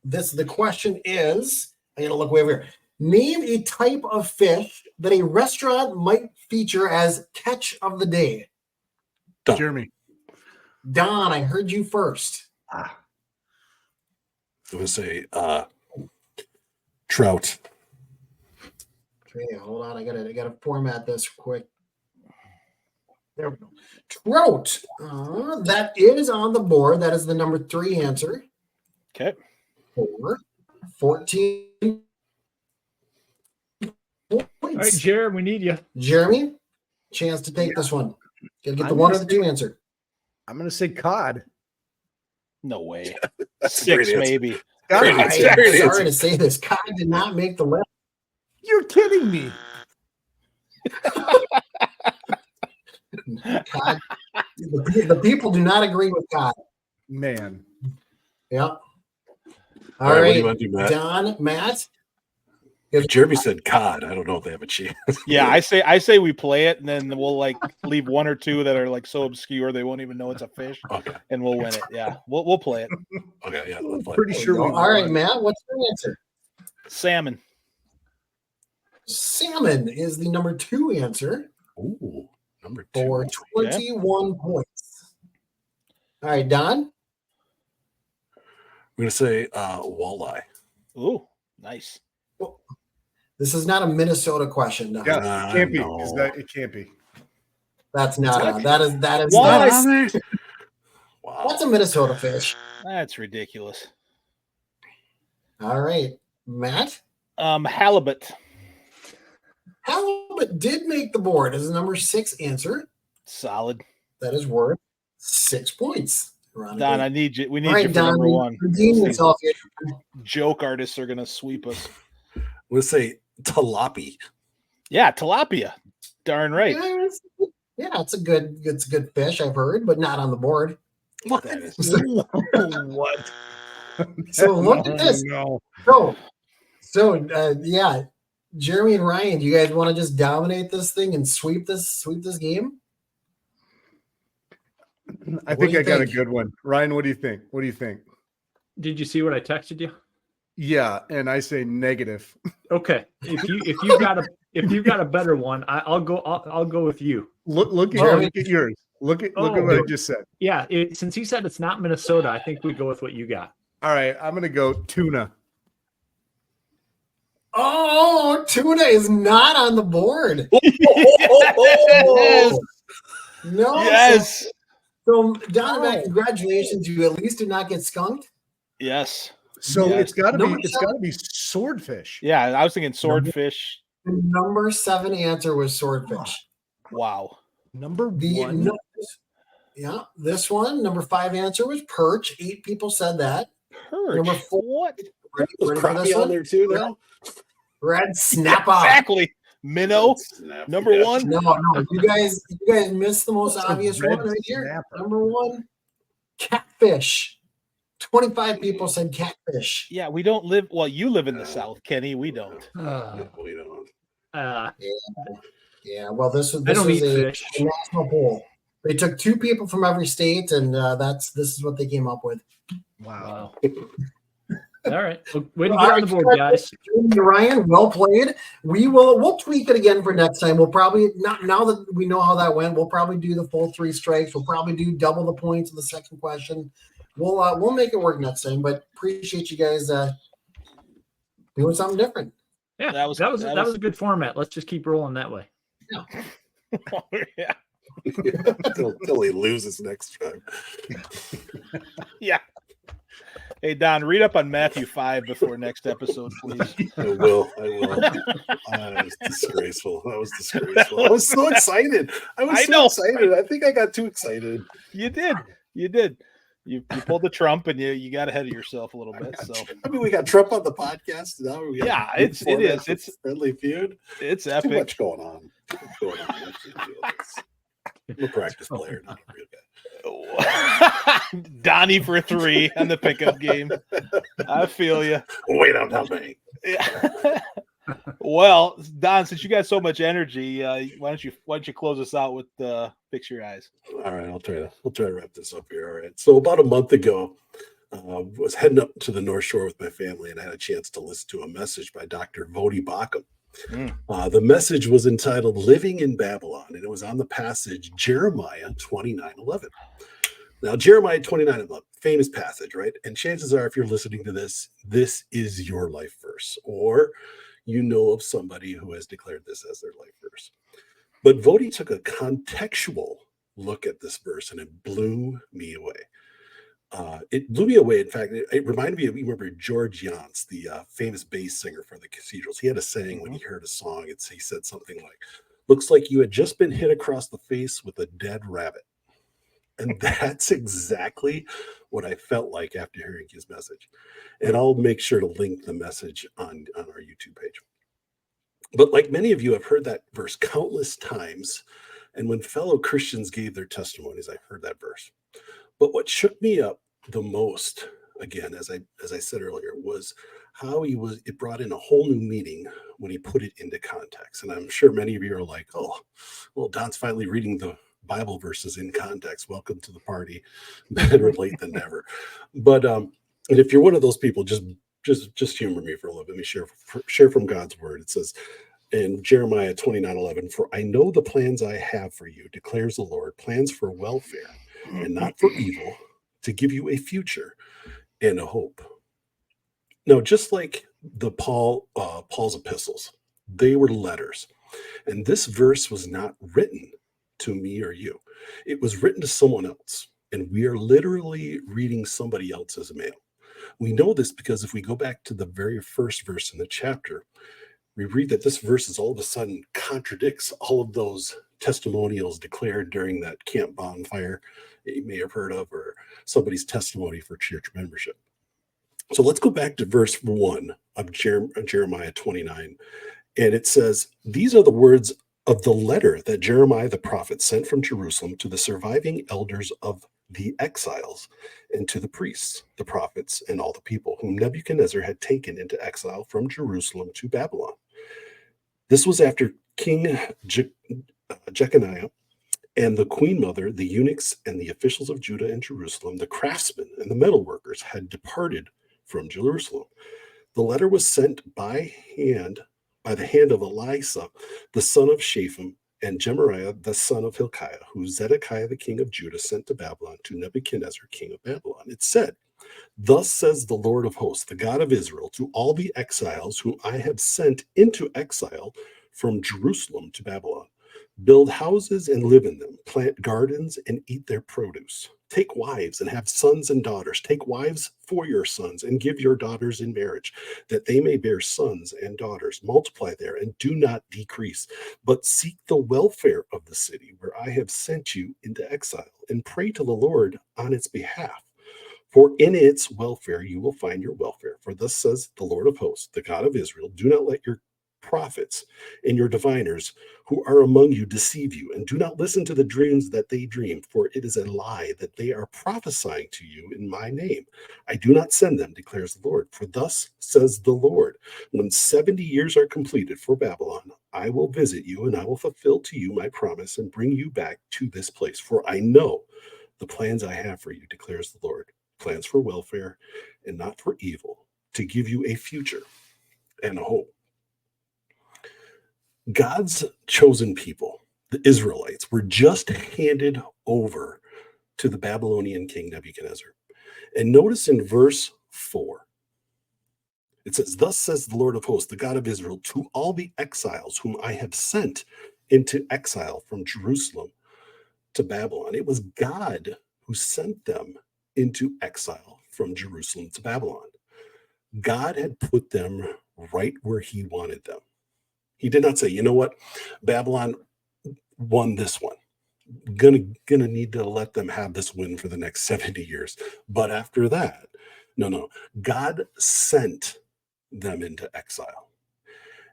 The question is, I gotta look way over here. Name a type of fish that a restaurant might feature as catch of the day. Jeremy. Don, I heard you first. I'm gonna say trout. Okay, hold on. I gotta format this quick. There we go. Trout. That is on the board. That is the number 3 answer. Okay. 14 points. All right, Jer, we need you. Jeremy, chance to take this one. Gotta get the 1 or the 2 answer. I'm going to say cod. No way. That's a great 6 answer. maybe. Great I'm answer. Great sorry answer. to say this. Cod did not make the list. You're kidding me. Cod, the people do not agree with cod. Man. Yeah. All right, what do you right, want to do, Matt? Don, Matt. If Jeremy said COD, I don't know if they have a chance. Yeah, I say we play it, and then we'll like leave one or two that are like so obscure they won't even know it's a fish, Okay. and we'll win it. Yeah, we'll play it. Okay, yeah, let's play. Pretty sure we All right, won. Matt, what's your answer? Salmon. Salmon is the number 2 answer. Ooh, number 2. For 21 points. All right, Don. I'm going to say walleye. Ooh, nice. This is not a Minnesota question, Don. Yeah, it can't be. It can't be. That's not. That is Walleye. not. Wow. That's a Minnesota fish. That's ridiculous. All right, Matt. Halibut. Halibut did make the board as the number 6 answer. Solid. That is worth 6 points. Don, I need you. We need All right, you for Don, number 1. redeem yourself here. Joke artists are gonna sweep us. We'll say tilapia. Yeah, tilapia. Darn right. Yeah, it's a good fish, I've heard, but not on the board. What? What? So look at this. No. So yeah, Jeremy and Ryan, do you guys want to just dominate this thing and sweep this game? I think I got a good one. Ryan, what do you think? What do you think? Did you see what I texted you? Yeah, and I say negative. Okay. If you got a better one, I'll go with you. Look at yours. Look at what I just said. Yeah, since he said it's not Minnesota, I think we go with what you got. All right, I'm gonna go tuna. Oh, tuna is not on the board. No. Yes. So Donovan, congratulations. You at least did not get skunked. Yes. So Yes. it's gotta be swordfish. Yeah, I was thinking swordfish. The number 7 answer was swordfish. Wow. Number 1. Yeah, this one. Number 5 answer was perch. 8 people said that. Perch. Number 4. What? Ready for this Crappie on one? there too now? Red snapper. Exactly. Minnow. Number 1. No. You guys missed the most obvious one right here. snapper. Number 1, catfish. 25 people said catfish. Yeah, we don't live. Well, you live in the South, Kenny. We don't. We don't. Yeah. Well, this was I don't eat a fish. national poll. They took 2 people from every state, and this is what they came up with. Wow. All right. Well, way to get on the board, guys. Ryan, well played. We'll tweak it again for next time. We'll probably not, now that we know how that went, we'll probably do the full 3 strikes. We'll probably do double the points of the second question. We'll make it work next time, but appreciate you guys doing something different. Yeah, that was a good format. Let's just keep rolling that way. Yeah. Yeah. Until he loses next time. Yeah. Hey, Don, read up on Matthew 5 before next episode, please. I will. That was disgraceful. I was so excited. I know. Excited. I think I got too excited. You did. You pulled the Trump and you got ahead of yourself a little bit. So I mean, we got Trump on the podcast now. It is. It's Friendly Feud. It's epic. Too much going on. I'm a practice player, not a real guy. Donnie for 3 on the pickup game. I feel you. Wait on me. Yeah. Well, Don, since you got so much energy, why don't you close us out with Fix Your Eyes? All right, I'll try to wrap this up here. All right. So about a month ago, was heading up to the North Shore with my family, and I had a chance to listen to a message by Dr. Voddie Baucham. The message was entitled "Living in Babylon," and it was on the passage Jeremiah 29:11. Now, Jeremiah 29:11, famous passage, right? And chances are, if you're listening to this, this is your life verse, or you know of somebody who has declared this as their life verse. But Voddie took a contextual look at this verse, and it blew me away. It blew me away. In fact, it reminded me of, you remember George Yance, the famous bass singer for the Cathedrals. He had a saying when he heard a song. He said something like, "Looks like you had just been hit across the face with a dead rabbit." And that's exactly what I felt like after hearing his message. And I'll make sure to link the message on our YouTube page. But like many of you, I've heard that verse countless times. And when fellow Christians gave their testimonies, I heard that verse. But what shook me up the most again, as I said earlier, was how it brought in a whole new meaning when he put it into context. And I'm sure many of you are like, oh, well, Don's finally reading the Bible verses in context. Welcome to the party. Better late than never. But and if you're one of those people, just humor me for a little bit. Let me share from God's word. It says in Jeremiah 29:11, "For I know the plans I have for you, declares the Lord, plans for welfare and not for evil, to give you a future and a hope." Now, just like the Paul's epistles, they were letters. And this verse was not written to me or you. It was written to someone else. And we are literally reading somebody else's mail. We know this because if we go back to the very first verse in the chapter, we read that this verse is all of a sudden contradicts all of those testimonials declared during that camp bonfire that you may have heard of, or somebody's testimony for church membership. So let's go back to verse 1 of Jeremiah 29. And it says, "These are the words of the letter that Jeremiah the prophet sent from Jerusalem to the surviving elders of the exiles and to the priests, the prophets, and all the people whom Nebuchadnezzar had taken into exile from Jerusalem to Babylon. This was after King Jeconiah and the queen mother, the eunuchs, and the officials of Judah and Jerusalem, the craftsmen and the metal workers had departed from Jerusalem. The letter was sent by the hand of Elisha, the son of Shaphan, and Gemariah, the son of Hilkiah, who Zedekiah, the king of Judah, sent to Babylon to Nebuchadnezzar, king of Babylon. It said, 'Thus says the Lord of hosts, the God of Israel, to all the exiles whom I have sent into exile from Jerusalem to Babylon. Build houses and live in them, plant gardens and eat their produce. Take wives and have sons and daughters. Take wives for your sons and give your daughters in marriage, that they may bear sons and daughters. Multiply there and do not decrease, but seek the welfare of the city where I have sent you into exile, and pray to the Lord on its behalf. For in its welfare you will find your welfare. For thus says the Lord of hosts, the God of Israel, do not let your prophets and your diviners who are among you deceive you, and do not listen to the dreams that they dream, for it is a lie that they are prophesying to you in my name. I do not send them, declares the Lord. For thus says the Lord, when 70 years are completed for Babylon, I will visit you, and I will fulfill to you my promise and bring you back to this place. For I know the plans I have for you, declares the Lord, plans for welfare and not for evil, to give you a future and a hope." God's chosen people, the Israelites, were just handed over to the Babylonian king Nebuchadnezzar. And notice in verse 4, it says, "Thus says the Lord of hosts, the God of Israel, to all the exiles whom I have sent into exile from Jerusalem to Babylon." It was God who sent them into exile from Jerusalem to Babylon. God had put them right where he wanted them. He did not say, you know what, Babylon won this one. Gonna need to let them have this win for the next 70 years. But after that, no. God sent them into exile.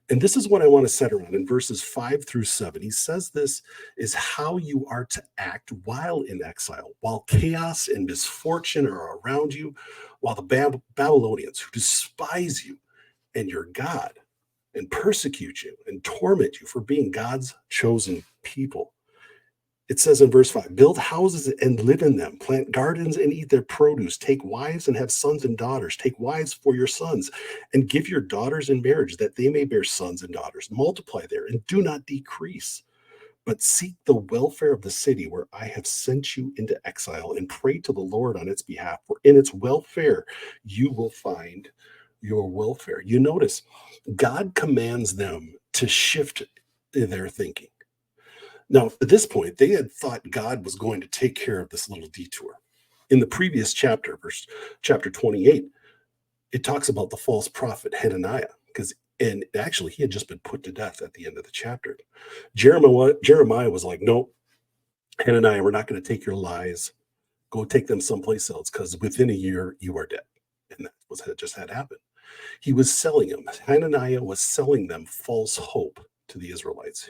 And this is what I want to set around in verses 5 through 7. He says this is how you are to act while in exile, while chaos and misfortune are around you, while the Babylonians who despise you and your God and persecute you and torment you for being God's chosen people. It says in verse 5, "Build houses and live in them, plant gardens and eat their produce, take wives and have sons and daughters, take wives for your sons, and give your daughters in marriage, that they may bear sons and daughters. Multiply there and do not decrease, but seek the welfare of the city where I have sent you into exile, and pray to the Lord on its behalf, for in its welfare you will find your welfare." You notice God commands them to shift their thinking. Now, at this point, they had thought God was going to take care of this little detour. In the previous chapter, chapter 28, it talks about the false prophet Hananiah, and actually he had just been put to death at the end of the chapter. Jeremiah was like, "No, Hananiah, we're not going to take your lies. Go take them someplace else, because within a year you are dead." And that was what just had happened. He was selling them. Hananiah was selling them false hope to the Israelites.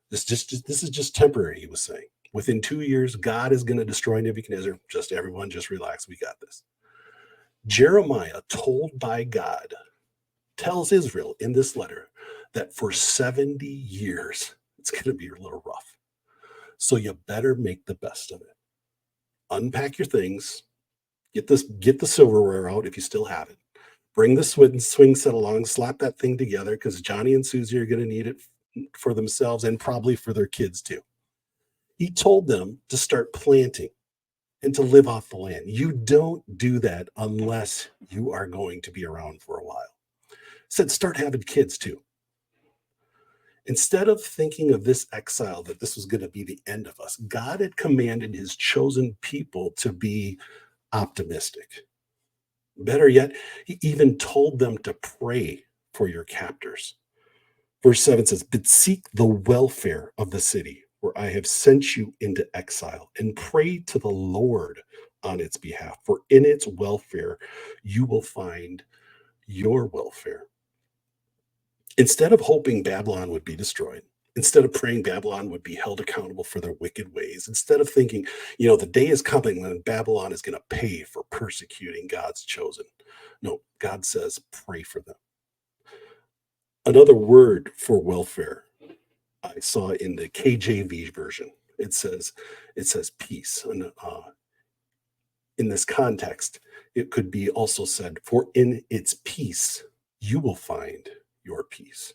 This is just temporary, he was saying. Within 2 years, God is going to destroy Nebuchadnezzar. Just everyone, just relax. We got this. Jeremiah, told by God, tells Israel in this letter that for 70 years, it's going to be a little rough. So you better make the best of it. Unpack your things, get the silverware out if you still have it. Bring the swing set along, slap that thing together, because Johnny and Susie are going to need it for themselves and probably for their kids too. He told them to start planting and to live off the land. You don't do that unless you are going to be around for a while. Said start having kids too. Instead of thinking of this exile, that this was going to be the end of us, God had commanded his chosen people to be optimistic. Better yet, he even told them to pray for your captors. Verse 7 says, but seek the welfare of the city where I have sent you into exile, and pray to the Lord on its behalf, for in its welfare you will find your welfare. Instead of hoping Babylon would be destroyed, instead of praying Babylon would be held accountable for their wicked ways, instead of thinking, the day is coming when Babylon is going to pay for persecuting God's chosen. No, God says, pray for them. Another word for welfare I saw in the KJV version. It says peace. And in this context, it could be also said, for in its peace, you will find your peace.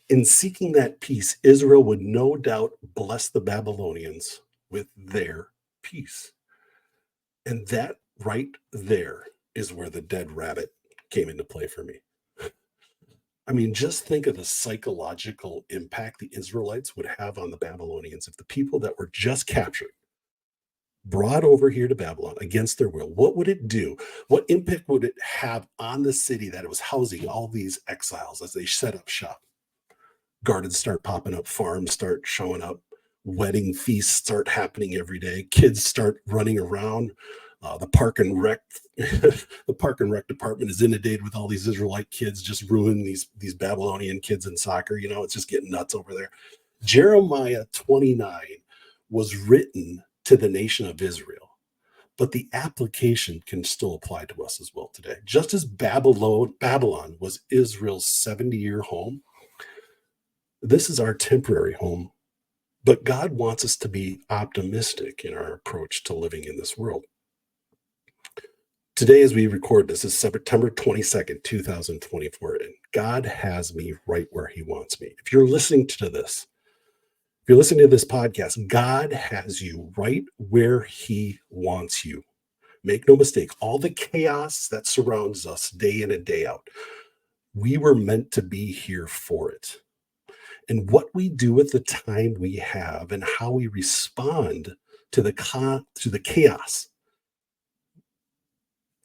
In seeking that peace, Israel would no doubt bless the Babylonians with their peace. And that right there is where the dead rabbit came into play for me. I mean, just think of the psychological impact the Israelites would have on the Babylonians if the people that were just captured, brought over here to Babylon against their will. What would it do? What impact would it have on the city that it was housing all these exiles as they set up shop? Gardens start popping up, farms start showing up, wedding feasts start happening every day, kids start running around. The park and rec department is inundated with all these Israelite kids just ruining these Babylonian kids in soccer. It's just getting nuts over there. Jeremiah 29 was written to the nation of Israel, but the application can still apply to us as well today. Just as Babylon was Israel's 70-year home, this is our temporary home, but God wants us to be optimistic in our approach to living in this world. Today, as we record this, is September 22nd, 2024, and God has me right where he wants me. If you're listening to this, if you're listening to this podcast, God has you right where he wants you. Make no mistake, all the chaos that surrounds us day in and day out, we were meant to be here for it. And what we do with the time we have and how we respond to the chaos,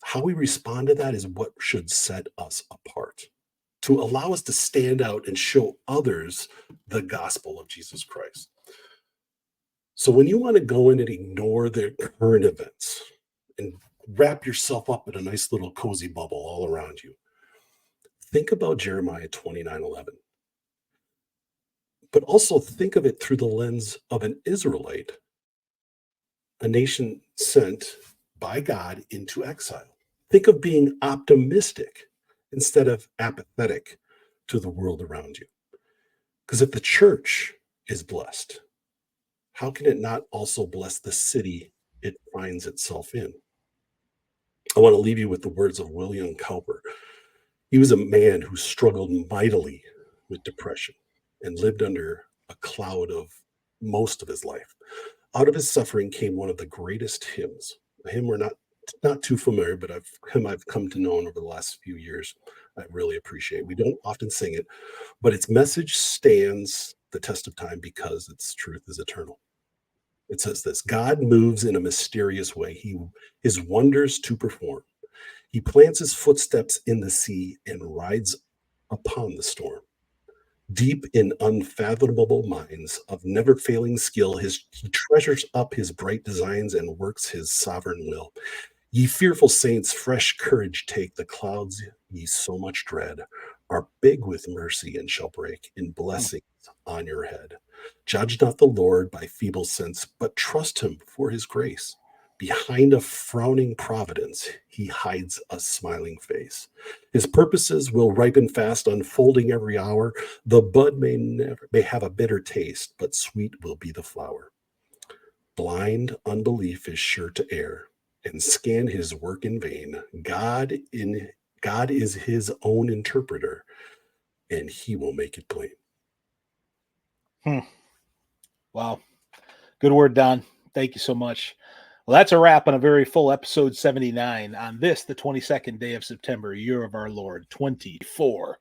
how we respond to that is what should set us apart, to allow us to stand out and show others the gospel of Jesus Christ. So when you want to go in and ignore the current events and wrap yourself up in a nice little cozy bubble all around you, think about Jeremiah 29:11. But also think of it through the lens of an Israelite, a nation sent by God into exile. Think of being optimistic instead of apathetic to the world around you. Because if the church is blessed, how can it not also bless the city it finds itself in? I want to leave you with the words of William Cowper. He was a man who struggled mightily with depression and lived under a cloud of most of his life. Out of his suffering came one of the greatest hymns, a hymn we're not too familiar, but I've come to know over the last few years. I really appreciate. We don't often sing it, but its message stands the test of time because its truth is eternal. It says this: God moves in a mysterious way, his wonders to perform. He plants his footsteps in the sea and rides upon the storm. Deep in unfathomable minds of never-failing skill, he treasures up his bright designs and works his sovereign will. Ye fearful saints, fresh courage take. The clouds ye so much dread are big with mercy and shall break in blessings on your head. Judge not the Lord by feeble sense, but trust him for his grace. Behind a frowning providence, he hides a smiling face. His purposes will ripen fast, unfolding every hour. The bud may have a bitter taste, but sweet will be the flower. Blind unbelief is sure to err and scan his work in vain. God is his own interpreter, and he will make it plain. Wow. Good word, Don. Thank you so much. Well, that's a wrap on a very full episode 79 on this, the 22nd day of September, year of our Lord, 24.